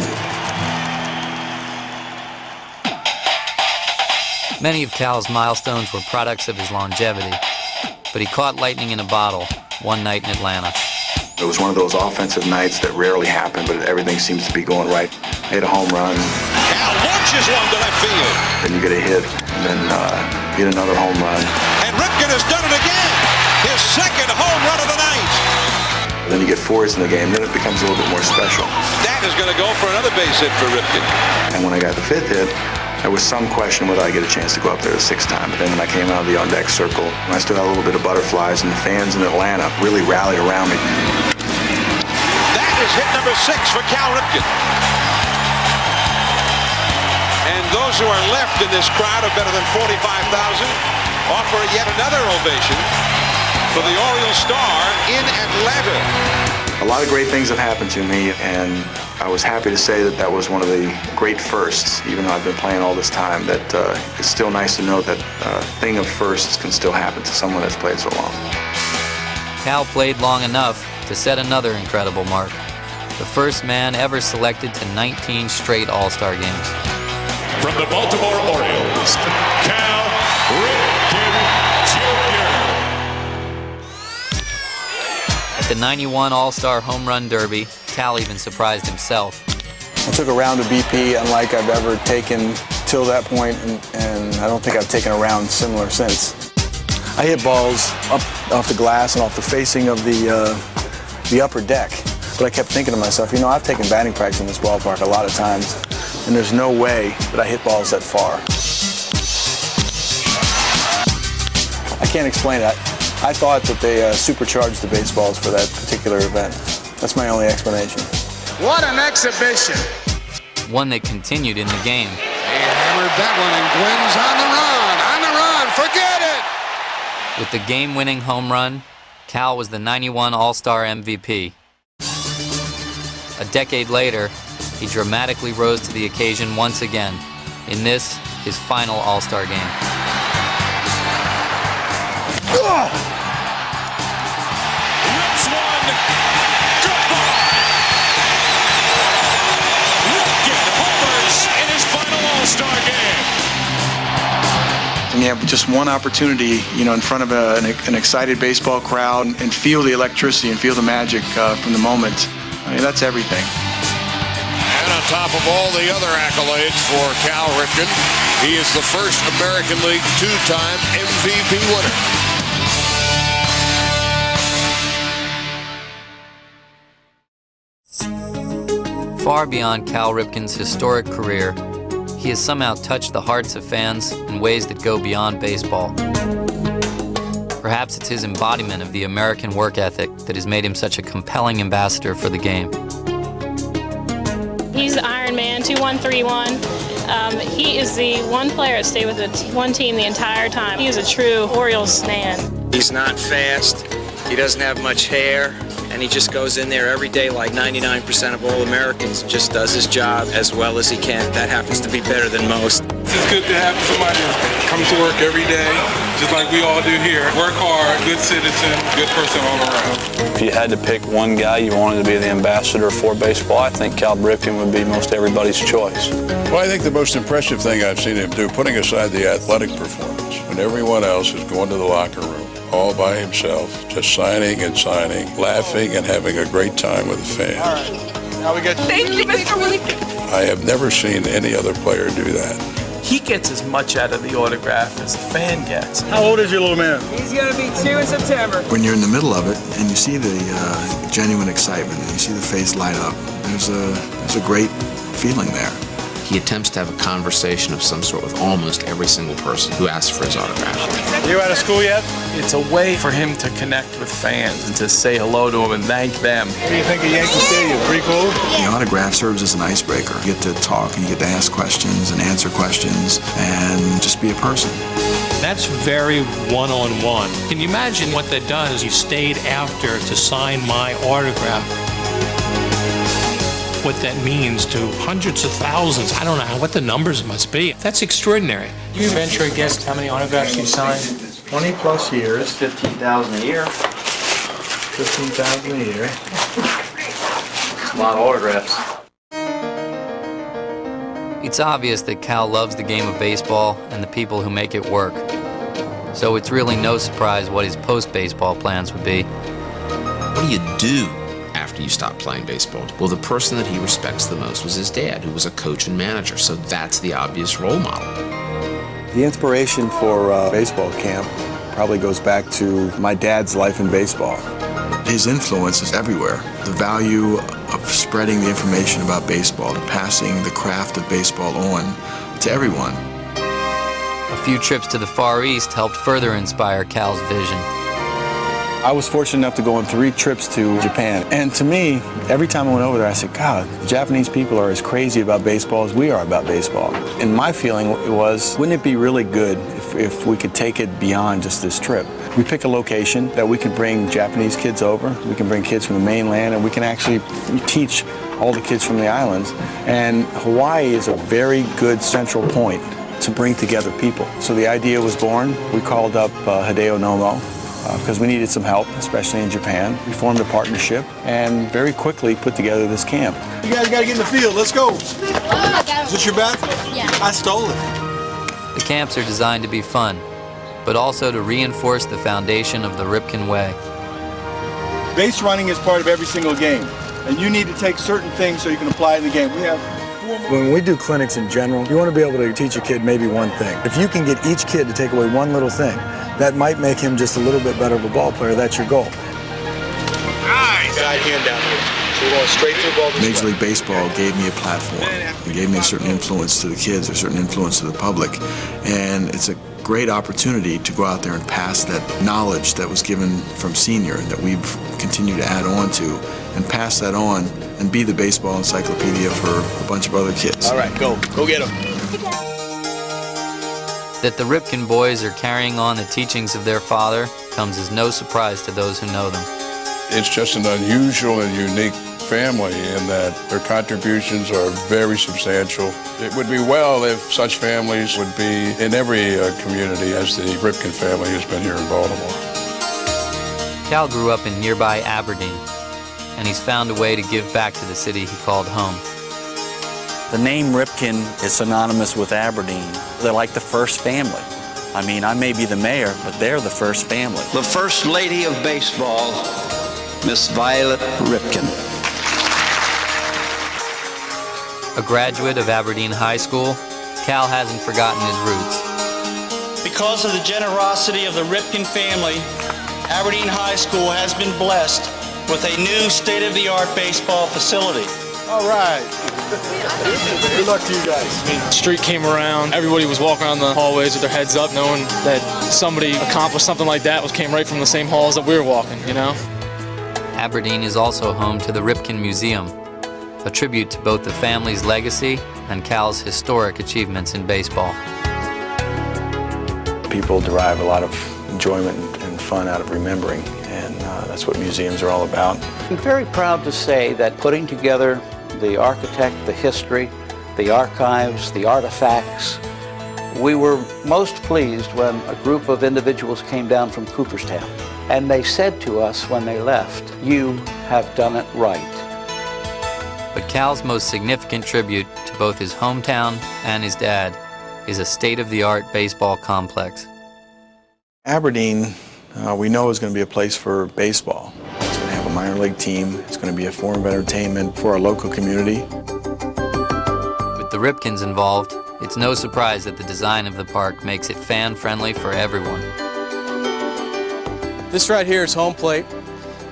Many of Cal's milestones were products of his longevity, but he caught lightning in a bottle one night in Atlanta. It was one of those offensive nights that rarely happen, but everything seems to be going right. I hit a home run. Cal launches one to left field. Then you get a hit, and then hit another home run. And Ripken has done it again. His second home run of the night. Then you get 4s in the game, then it becomes a little bit more special. That is going to go for another base hit for Ripken. And when I got the 5th hit, there was some question whether I get a chance to go up there the 6th time. But then when I came out of the on-deck circle, I still had a little bit of butterflies, and the fans in Atlanta really rallied around me. That is hit number 6 for Cal Ripken. And those who are left in this crowd of better than 45,000 offer yet another ovation for the Oriole star in Atlanta. A lot of great things have happened to me, and I was happy to say that that was one of the great firsts, even though I've been playing all this time, that it's still nice to know that a thing of firsts can still happen to someone that's played so long. Cal played long enough to set another incredible mark. The first man ever selected to 19 straight All-Star games. From the Baltimore Orioles, Cal Ripken Jr. At the 91 All-Star Home Run Derby, Cal even surprised himself. I took a round of BP unlike I've ever taken till that point, and I don't think I've taken a round similar since. I hit balls up off the glass and off the facing of the upper deck, but I kept thinking to myself, I've taken batting practice in this ballpark a lot of times, and there's no way that I hit balls that far. I can't explain it. I thought that they supercharged the baseballs for that particular event. That's my only explanation. What an exhibition. One that continued in the game. He hammered that one, and Gwynn's on the run, forget it! With the game-winning home run, Cal was the 91 All-Star MVP. A decade later, he dramatically rose to the occasion once again, in this, his final All-Star game. Rips one. Goodbye. Ripken homers in his final All-Star game. And you have just one opportunity, in front of an excited baseball crowd and feel the electricity and feel the magic from the moment. I mean, that's everything. And on top of all the other accolades for Cal Ripken, he is the first American League two-time MVP winner. Far beyond Cal Ripken's historic career, he has somehow touched the hearts of fans in ways that go beyond baseball. Perhaps it's his embodiment of the American work ethic that has made him such a compelling ambassador for the game. He's the Ironman, 2131. He is the one player that stayed with the one team the entire time. He is a true Orioles man. He's not fast, he doesn't have much hair, and he just goes in there every day like 99% of all Americans, just does his job as well as he can. That happens to be better than most. It's good to have somebody that comes to work every day, just like we all do here. Work hard, good citizen, good person all around. If you had to pick one guy you wanted to be the ambassador for baseball, I think Cal Ripken would be most everybody's choice. Well, I think the most impressive thing I've seen him do, putting aside the athletic performance, when everyone else is going to the locker room, all by himself, just signing and signing, laughing and having a great time with the fans. All right. Now we got. Thank you, Mr. Ripken. I have never seen any other player do that. He gets as much out of the autograph as a fan gets. How old is your little man? He's going to be 2 in September. When you're in the middle of it and you see the genuine excitement and you see the face light up, there's a great feeling there. He attempts to have a conversation of some sort with almost every single person who asks for his autograph. You out of school yet? It's a way for him to connect with fans and to say hello to them and thank them. What do you think of Yankee Stadium? Pretty cool? The autograph serves as an icebreaker. You get to talk and you get to ask questions and answer questions and just be a person. That's very one-on-one. Can you imagine what that does? You stayed after to sign my autograph. What that means to hundreds of thousands. I don't know what the numbers must be. That's extraordinary. You venture a guess how many autographs you signed? 20 plus years. 15,000 a year. 15,000 a year. It's a lot of autographs. It's obvious that Cal loves the game of baseball and the people who make it work. So it's really no surprise what his post-baseball plans would be. What do you do after you stop playing baseball? Well, the person that he respects the most was his dad, who was a coach and manager, so that's the obvious role model. The inspiration for baseball camp probably goes back to my dad's life in baseball. His influence is everywhere. The value of spreading the information about baseball, to passing the craft of baseball on to everyone. A few trips to the Far East helped further inspire Cal's vision. I was fortunate enough to go on 3 trips to Japan. And to me, every time I went over there, I said, God, the Japanese people are as crazy about baseball as we are about baseball. And my feeling was, wouldn't it be really good if we could take it beyond just this trip? We pick a location that we can bring Japanese kids over, we can bring kids from the mainland, and we can actually teach all the kids from the islands. And Hawaii is a very good central point to bring together people. So the idea was born. We called up Hideo Nomo, because we needed some help, especially in Japan. We formed a partnership and very quickly put together this camp. You guys got to get in the field. Let's go. Is this your bat? Yeah. I stole it. The camps are designed to be fun, but also to reinforce the foundation of the Ripken way. Base running is part of every single game, and you need to take certain things so you can apply it in the game. We have When we do clinics in general, you want to be able to teach a kid maybe one thing. If you can get each kid to take away one little thing, that might make him just a little bit better of a ball player. That's your goal. Nice! Side hand down here. So we're going straight through ball. Major League Baseball gave me a platform. It gave me a certain influence to the kids, a certain influence to the public. And it's a great opportunity to go out there and pass that knowledge that was given from senior that we've continued to add on to, and pass that on and be the baseball encyclopedia for a bunch of other kids. All right, go get them. That the Ripken boys are carrying on the teachings of their father comes as no surprise to those who know them. It's just an unusual and unique family in that their contributions are very substantial. It would be well if such families would be in every community, as the Ripken family has been here in Baltimore. Cal grew up in nearby Aberdeen, and he's found a way to give back to the city he called home. The name Ripken is synonymous with Aberdeen. They're like the first family. I mean, I may be the mayor, but they're the first family. The First Lady of Baseball, Miss Violet Ripken. A graduate of Aberdeen High School, Cal hasn't forgotten his roots. Because of the generosity of the Ripken family, Aberdeen High School has been blessed with a new state-of-the-art baseball facility. All right. Good luck to you guys. The street came around. Everybody was walking around the hallways with their heads up, knowing that somebody accomplished something like that, came right from the same halls that we were walking, you know? Aberdeen is also home to the Ripken Museum, a tribute to both the family's legacy and Cal's historic achievements in baseball. People derive a lot of enjoyment and fun out of remembering, and that's what museums are all about. I'm very proud to say that putting together the architect, the history, the archives, the artifacts, we were most pleased when a group of individuals came down from Cooperstown, and they said to us when they left, "You have done it right." But Cal's most significant tribute to both his hometown and his dad is a state-of-the-art baseball complex. Aberdeen, we know is going to be a place for baseball. It's going to have a minor league team. It's going to be a form of entertainment for our local community. With the Ripkens involved, it's no surprise that the design of the park makes it fan-friendly for everyone. This right here is home plate,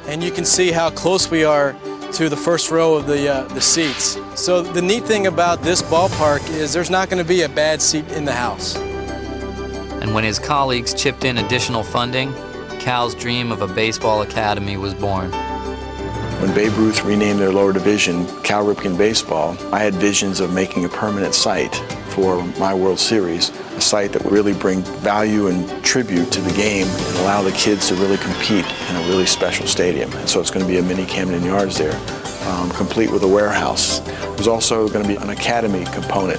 and you can see how close we are to the first row of the seats. So the neat thing about this ballpark is there's not going to be a bad seat in the house. And when his colleagues chipped in additional funding, Cal's dream of a baseball academy was born. When Babe Ruth renamed their lower division Cal Ripken Baseball, I had visions of making a permanent site for my World Series, a site that would really bring value and tribute to the game and allow the kids to really compete in a really special stadium. And so it's going to be a mini Camden Yards there, complete with a warehouse. There's also going to be an academy component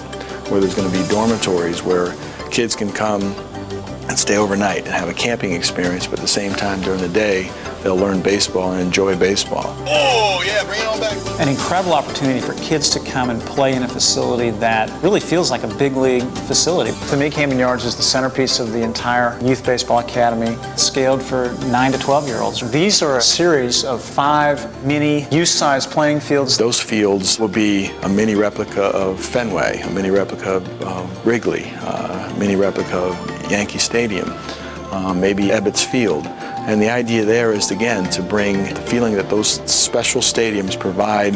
where there's going to be dormitories where kids can come and stay overnight and have a camping experience, but at the same time during the day, they'll learn baseball and enjoy baseball. Oh, yeah, bring it on back. An incredible opportunity for kids to come and play in a facility that really feels like a big league facility. To me, Camden Yards is the centerpiece of the entire Youth Baseball Academy, scaled for 9 to 12-year-olds. These are a series of 5 mini youth-sized playing fields. Those fields will be a mini replica of Fenway, a mini replica of Wrigley, a mini replica of Yankee Stadium, maybe Ebbets Field. And the idea there is, again, to bring the feeling that those special stadiums provide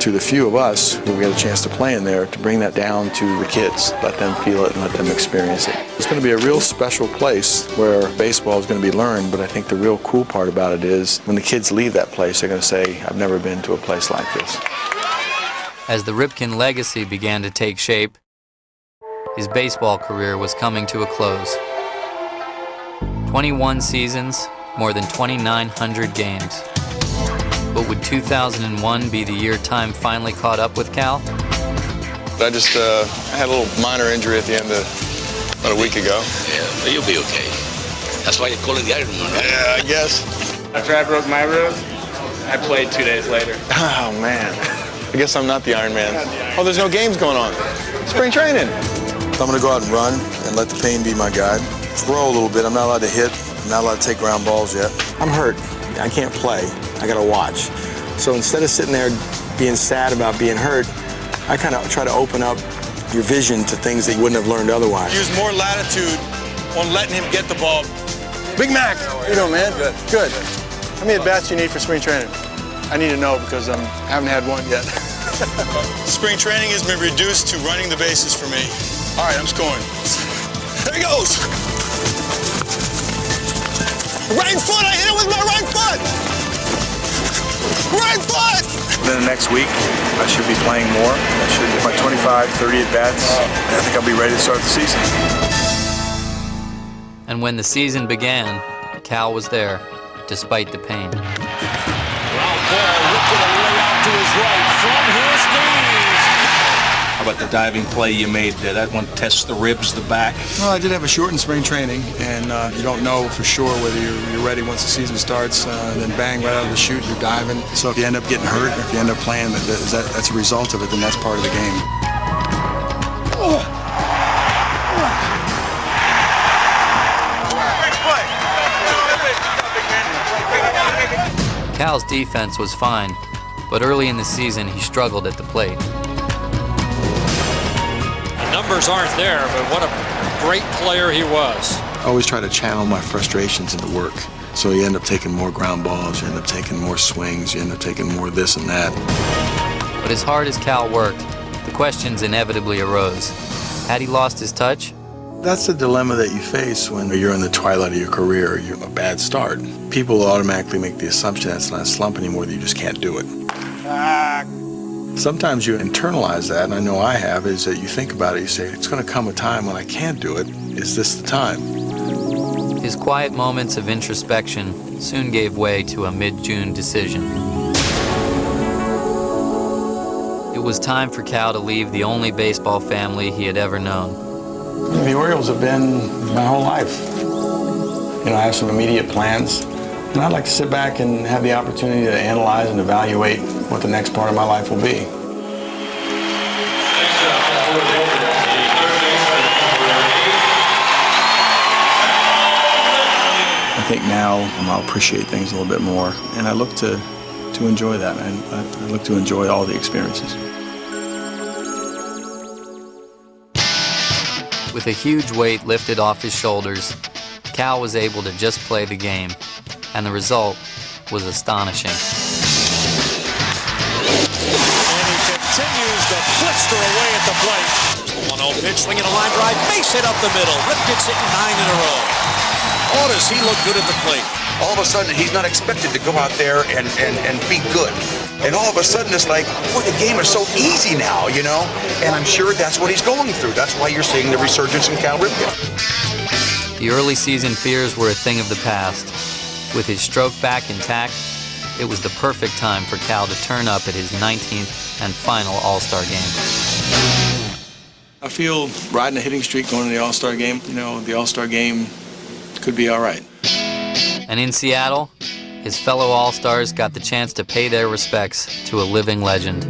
to the few of us who get a chance to play in there, to bring that down to the kids, let them feel it and let them experience it. It's going to be a real special place where baseball is going to be learned, but I think the real cool part about it is when the kids leave that place, they're going to say, I've never been to a place like this. As the Ripken legacy began to take shape, his baseball career was coming to a close. 21 seasons, more than 2,900 games. But would 2001 be the year time finally caught up with Cal? I just had a little minor injury at the end of about a week ago. Yeah, but you'll be okay. That's why they call it the Ironman, right? Yeah, I guess. After I broke my rib, I played 2 days later. Oh, man. I guess I'm not the Ironman. Oh, there's no games going on. Spring training. I'm going to go out and run and let the pain be my guide. Throw a little bit. I'm not allowed to hit. I'm not allowed to take ground balls yet. I'm hurt. I can't play. I got to watch. So instead of sitting there being sad about being hurt, I kind of try to open up your vision to things that you wouldn't have learned otherwise. Use more latitude on letting him get the ball. Big Mac, how you doing, man? Good. Good. How many at-bats do you need for spring training? I need to know because I haven't had one yet. Spring training has been reduced to running the bases for me. All right, I'm scoring. There he goes. Right foot, I hit it with my right foot. Right foot. Then the next week, I should be playing more. I should get my 25, 30 at-bats. I think I'll be ready to start the season. And when the season began, Cal was there, despite the pain. Ground ball, Ripken away out to his right from his knees. How about the diving play you made there? That one tests the ribs, the back. Well, I did have a shortened spring training, and you don't know for sure whether you're ready once the season starts. Then bang, right out of the chute, you're diving. So if you end up getting hurt, or if you end up playing, that's a result of it, then that's part of the game. Cal's defense was fine, but early in the season he struggled at the plate. Numbers aren't there, but what a great player he was. I always try to channel my frustrations into work. So you end up taking more ground balls, you end up taking more swings, you end up taking more this and that. But as hard as Cal worked, the questions inevitably arose. Had he lost his touch? That's the dilemma that you face when you're in the twilight of your career, you're a bad start. People automatically make the assumption that it's not a slump anymore, that you just can't do it. Sometimes you internalize that, and I know I have, is that you think about it, you say, it's going to come a time when I can't do it. Is this the time? His quiet moments of introspection soon gave way to a mid-June decision. It was time for Cal to leave the only baseball family he had ever known. The Orioles have been my whole life. You know, I have some immediate plans, and I'd like to sit back and have the opportunity to analyze and evaluate what the next part of my life will be. I think now I'll appreciate things a little bit more, and I look to enjoy that, and I look to enjoy all the experiences. With a huge weight lifted off his shoulders, Cal was able to just play the game, and the result was astonishing. a blister away at the plate. The 1-0 pitch, swinging a line drive, base hit up the middle. Ripken's hitting 9 in a row. Oh, does he look good at the plate? All of a sudden, he's not expected to go out there and be good. And all of a sudden, it's like, boy, the game is so easy now, you know? And I'm sure that's what he's going through. That's why you're seeing the resurgence in Cal Ripken. The early season fears were a thing of the past. With his stroke back intact, it was the perfect time for Cal to turn up at his 19th and final All-Star game. I feel riding a hitting streak going to the All-Star game. You know, the All-Star game could be all right. And in Seattle, his fellow All-Stars got the chance to pay their respects to a living legend.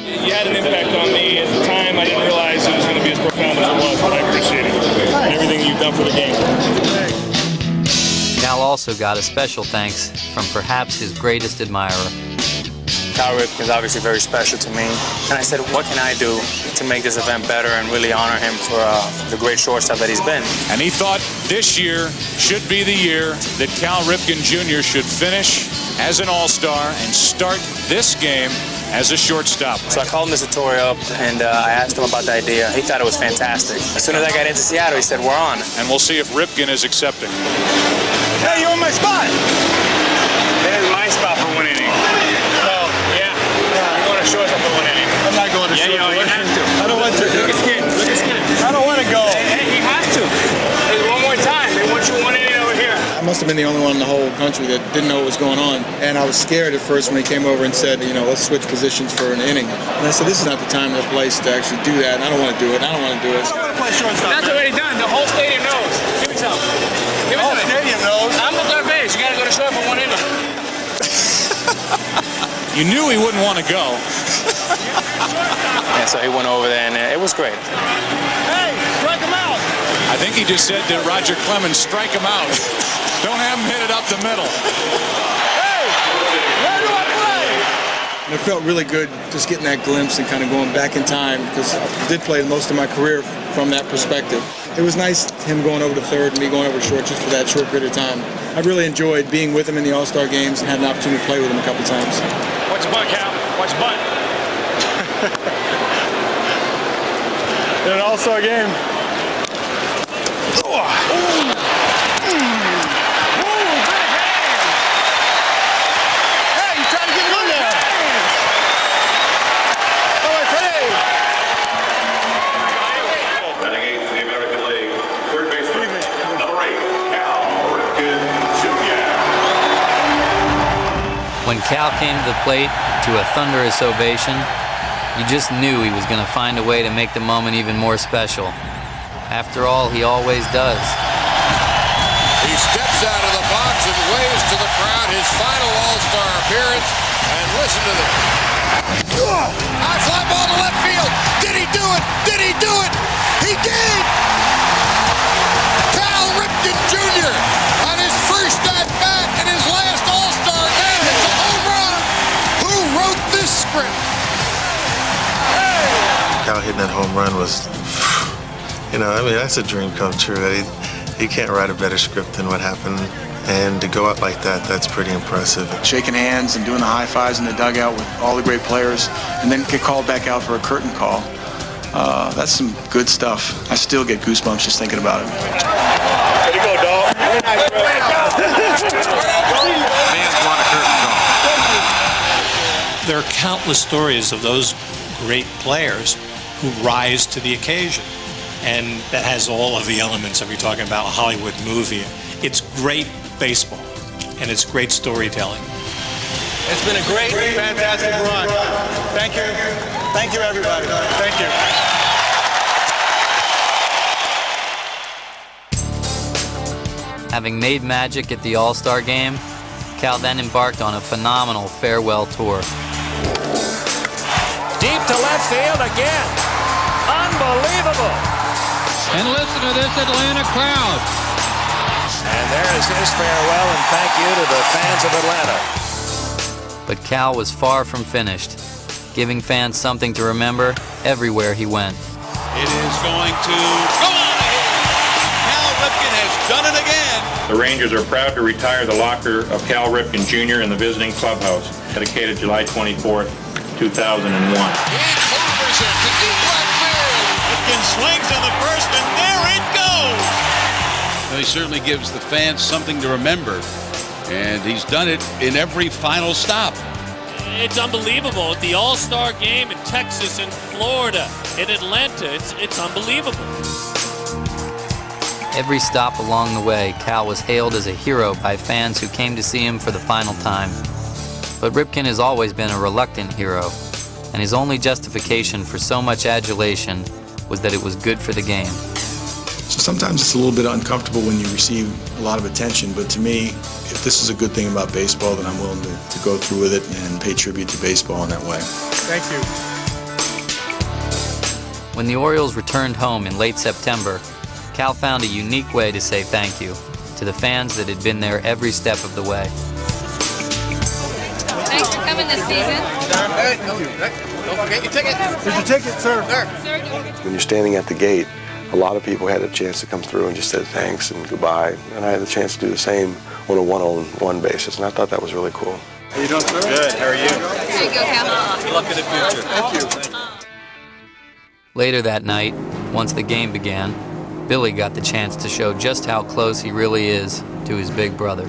You had an impact on me. At the time, I didn't realize it was going to be as profound as it was, but I appreciate it. And everything you've done for the game. Cal also got a special thanks from perhaps his greatest admirer. Cal Ripken is obviously very special to me. And I said, what can I do to make this event better and really honor him for the great shortstop that he's been? And he thought this year should be the year that Cal Ripken Jr. should finish as an All-Star and start this game as a shortstop. So I called Mr. Torrey up and I asked him about the idea. He thought it was fantastic. As soon as I got into Seattle, he said, we're on. And we'll see if Ripken is accepting. Hey, you on my spot? That is my spot for one inning. So, yeah. You're going to shortstop for one inning. I'm not going to shortstop. You have to. I don't want to. Look at Skin. Look at Skin. I don't want to go. Hey, he has to. Hey, one more time. They want you one inning over here. I must have been the only one in the whole country that didn't know what was going on. And I was scared at first when he came over and said, you know, let's switch positions for an inning. And I said, this is not the time or the place to actually do that. And I don't want to do it. I don't want to do it. That's already done. The whole stadium knows. Give me some. Give me some. The whole stadium knows. I'm the third base. You got to go to short for one inning. You knew he wouldn't want to go. And so he went over there, and it was great. Hey, strike him out. I think he just said to Roger Clemens, strike him out. Don't have him hit it up the middle. Hey, where do I play? And it felt really good just getting that glimpse and kind of going back in time because I did play most of my career from that perspective. It was nice him going over to third and me going over to short just for that short period of time. I really enjoyed being with him in the All-Star games and had an opportunity to play with him a couple times. Watch your butt, Cal. Watch your butt. In an All-Star game. Hey, you trying to get him in there? Batting eighth in the American League, third baseman, number 8, Cal Ripken Jr. When Cal came to the plate to a thunderous ovation, you just knew he was going to find a way to make the moment even more special. After all, he always does. He steps out of the box and waves to the crowd his final All-Star appearance. And listen to this. High fly ball to left field. Did he do it? Did he do it? He did! Cal Ripken Jr. on his first at bat and his last All-Star game hits a home run. Who wrote this script? Cal hitting that home run was, you know, I mean, that's a dream come true. He can't write a better script than what happened. And to go out like that, that's pretty impressive. Shaking hands and doing the high fives in the dugout with all the great players, and then get called back out for a curtain call. That's some good stuff. I still get goosebumps just thinking about it. There you go, dog. Fans want a curtain call. There are countless stories of those great players who rise to the occasion. And that has all of the elements of you're talking about a Hollywood movie. It's great baseball, and it's great storytelling. It's been a great, fantastic run. Thank you. Thank you, everybody. Thank you. Having made magic at the All-Star game, Cal then embarked on a phenomenal farewell tour. Deep to left field again. Unbelievable. And listen to this Atlanta crowd. And there is his farewell and thank you to the fans of Atlanta. But Cal was far from finished, giving fans something to remember everywhere he went. It is going to go on ahead. Cal Ripken has done it again. The Rangers are proud to retire the locker of Cal Ripken Jr. in the visiting clubhouse, dedicated July 24th, 2001. Clovers it to deep left field. Ripken swings on the first, and there it goes. Well, he certainly gives the fans something to remember, and he's done it in every final stop. It's unbelievable. At the All-Star game in Texas, in Florida, in Atlanta, it's unbelievable. Every stop along the way, Cal was hailed as a hero by fans who came to see him for the final time. But Ripken has always been a reluctant hero, and his only justification for so much adulation was that it was good for the game. So sometimes it's a little bit uncomfortable when you receive a lot of attention, but to me, if this is a good thing about baseball, then I'm willing to go through with it and pay tribute to baseball in that way. Thank you. When the Orioles returned home in late September, Cal found a unique way to say thank you to the fans that had been there every step of the way. Thanks for coming this season. Don't forget your ticket. Here's your ticket, sir. When you're standing at the gate, a lot of people had a chance to come through and just said thanks and goodbye, and I had the chance to do the same on a one-on-one basis, and I thought that was really cool. How you doing, sir? Good. How are you? There you go, Cal. Good luck in the future. Thank you. Later that night, once the game began, Billy got the chance to show just how close he really is to his big brother.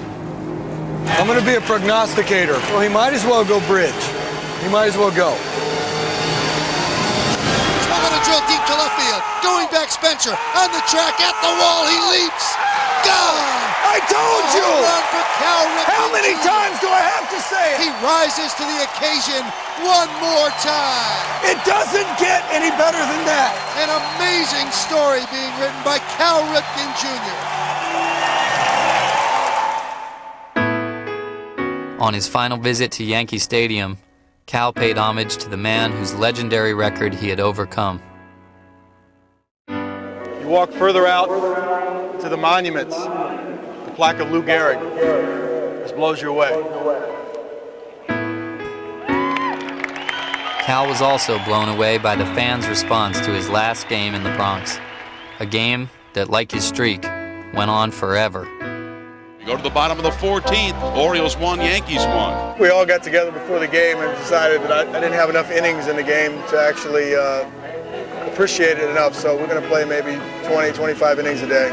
I'm going to be a prognosticator. Well, he might as well go bridge. He might as well go. I'm going to drill deep to left field. Going back, Spencer on the track at the wall. He leaps. Gone. I told you! Home run for Cal Ripken. How many times do I have to say it? He rises to the occasion one more time. It doesn't get any better than that. An amazing story being written by Cal Ripken Jr. On his final visit to Yankee Stadium, Cal paid homage to the man whose legendary record he had overcome. You walk further out to the monuments, the plaque of Lou Gehrig. This blows you away. Cal was also blown away by the fans' response to his last game in the Bronx, a game that, like his streak, went on forever. You go to the bottom of the 14th. Orioles won, Yankees won. We all got together before the game and decided that I didn't have enough innings in the game to actually appreciate it enough, so we're going to play maybe 20, 25 innings a day.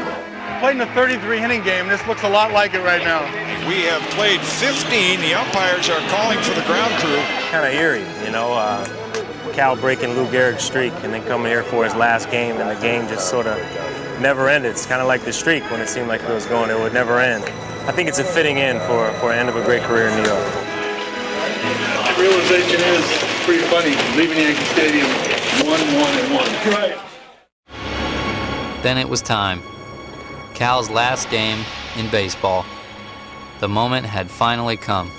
Played in a 33-inning game. This looks a lot like it right now. We have played 15. The umpires are calling for the ground crew. Kind of eerie, you know, Cal breaking Lou Gehrig's streak and then coming here for his last game, and the game just sort of never ended. It's kind of like the streak when it seemed like it was going, it would never end. I think it's a fitting end for an end of a great career in New York. The realization is pretty funny, leaving Yankee Stadium 1-1-1. Right. Then it was time. Cal's last game in baseball. The moment had finally come.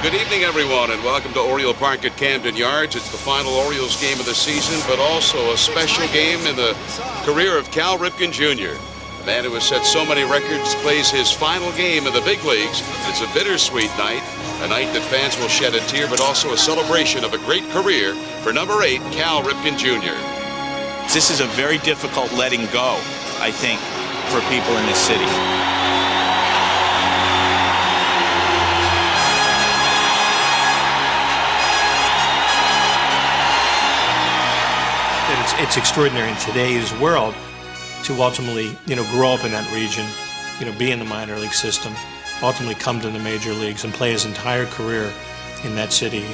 Good evening, everyone, and welcome to Oriole Park at Camden Yards. It's the final Orioles game of the season, but also a special game in the career of Cal Ripken Jr. The man who has set so many records plays his final game in the big leagues. It's a bittersweet night, a night that fans will shed a tear, but also a celebration of a great career for number 8, Cal Ripken Jr. This is a very difficult letting go, I think, for people in this city. It's extraordinary in today's world to ultimately, grow up in that region, be in the minor league system, ultimately come to the major leagues and play his entire career in that city.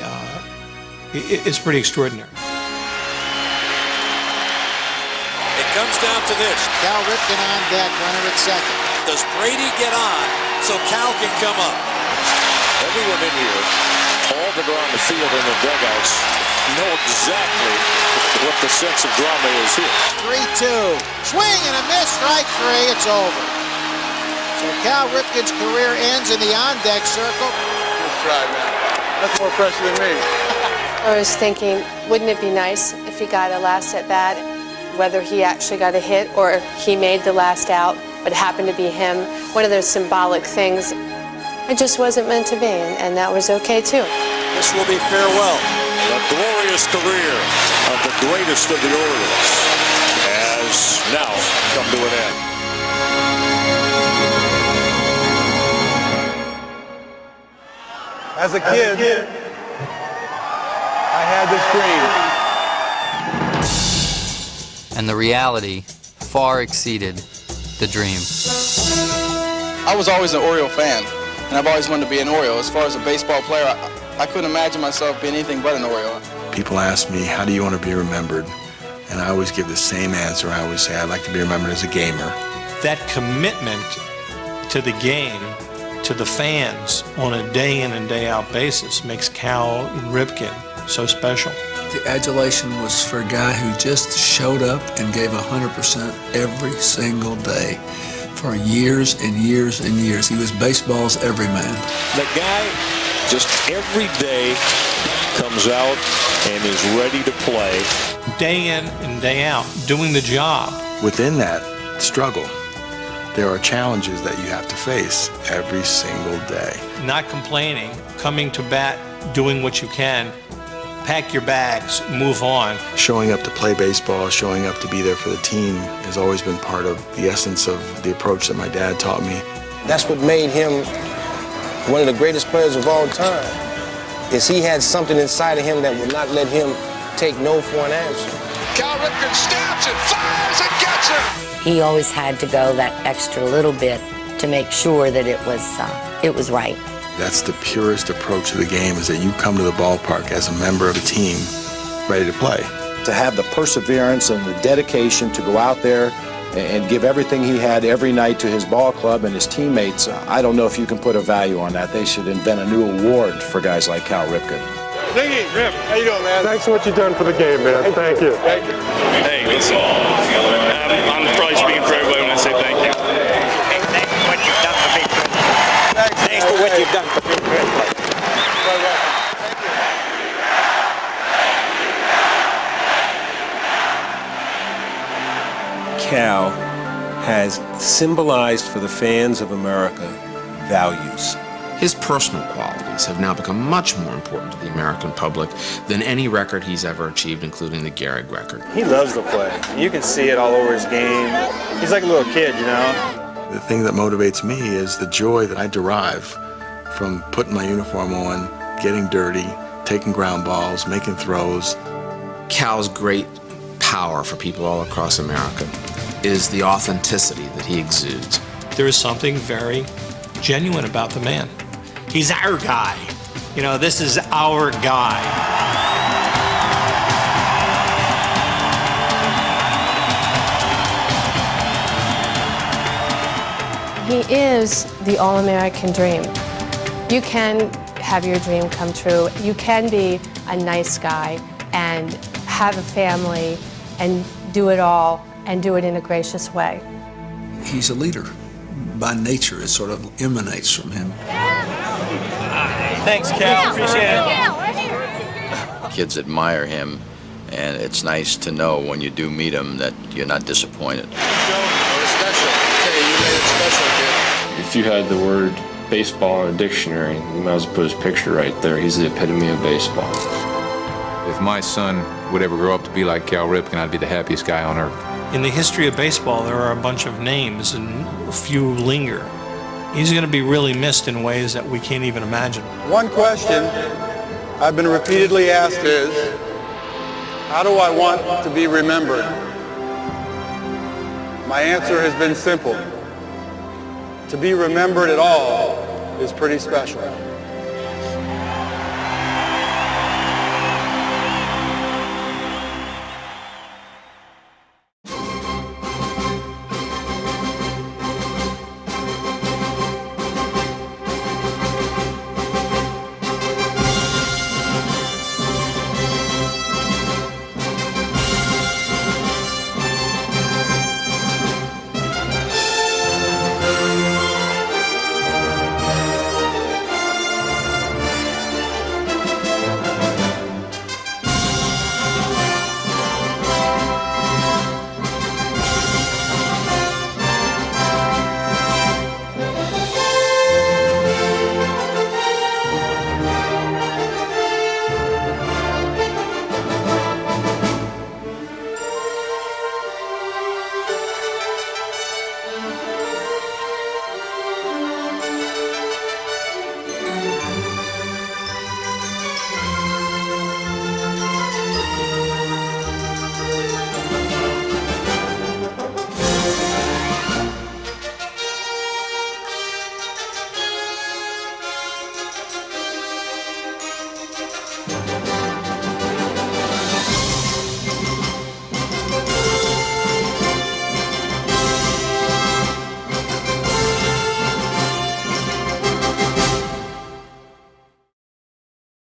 It's pretty extraordinary. It comes down to this. Cal Ripken on deck, runner at second. Does Brady get on so Cal can come up? Everyone in here, all that are on the field in the dugouts, know exactly what the sense of drama is here. 3-2. Swing and a miss, strike 3, it's over. So Cal Ripken's career ends in the on-deck circle. Good try, man. That's more pressure than me. I was thinking, wouldn't it be nice if he got a last at bat, whether he actually got a hit or he made the last out, but it happened to be him. One of those symbolic things. It just wasn't meant to be, and that was okay too. This will be farewell. The glorious career of the greatest of the Orioles has now come to an end. As a kid, had this dream. And the reality far exceeded the dream. I was always an Oriole fan, and I've always wanted to be an Oriole. As far as a baseball player, I couldn't imagine myself being anything but an Oriole. People ask me, how do you want to be remembered? And I always give the same answer. I always say, I'd like to be remembered as a gamer. That commitment to the game, to the fans, on a day in and day out basis makes Cal Ripken so special. The adulation was for a guy who just showed up and gave 100% every single day for years and years and years. He was baseball's everyman. The guy just every day comes out and is ready to play. Day in and day out, doing the job. Within that struggle, there are challenges that you have to face every single day. Not complaining, coming to bat, doing what you can, pack your bags, move on. Showing up to play baseball, showing up to be there for the team has always been part of the essence of the approach that my dad taught me. That's what made him one of the greatest players of all time, is he had something inside of him that would not let him take no for an answer. Cal Ripken stabs it, fires and gets it. He always had to go that extra little bit to make sure that it was right. That's the purest approach to the game, is that you come to the ballpark as a member of a team ready to play. To have the perseverance and the dedication to go out there and give everything he had every night to his ball club and his teammates, I don't know if you can put a value on that. They should invent a new award for guys like Cal Ripken. Ziggy, Rip, how you doing, man? Thanks for what you've done for the game, man. Thank you. Thank you. Hey, listen, I'm probably speaking for everybody when I say thank you. Thanks for what you've done for me. Thanks for what you've done for me. Cal has symbolized for the fans of America values. His personal qualities have now become much more important to the American public than any record he's ever achieved, including the Gehrig record. He loves to play. You can see it all over his game. He's like a little kid, you know? The thing that motivates me is the joy that I derive from putting my uniform on, getting dirty, taking ground balls, making throws. Cal's great power for people all across America is the authenticity that he exudes. There is something very genuine about the man. He's our guy. You know, this is our guy. He is the all-American dream. You can have your dream come true. You can be a nice guy and have a family and do it all and do it in a gracious way. He's a leader. By nature, it sort of emanates from him. Thanks, Cal. Appreciate it. Kids admire him, and it's nice to know when you do meet him that you're not disappointed. If you had the word baseball in a dictionary, you might as well put his picture right there. He's the epitome of baseball. If my son would ever grow up to be like Cal Ripken, I'd be the happiest guy on earth. In the history of baseball, there are a bunch of names and a few linger. He's going to be really missed in ways that we can't even imagine. One question I've been repeatedly asked is, how do I want to be remembered? My answer has been simple. To be remembered at all is pretty special.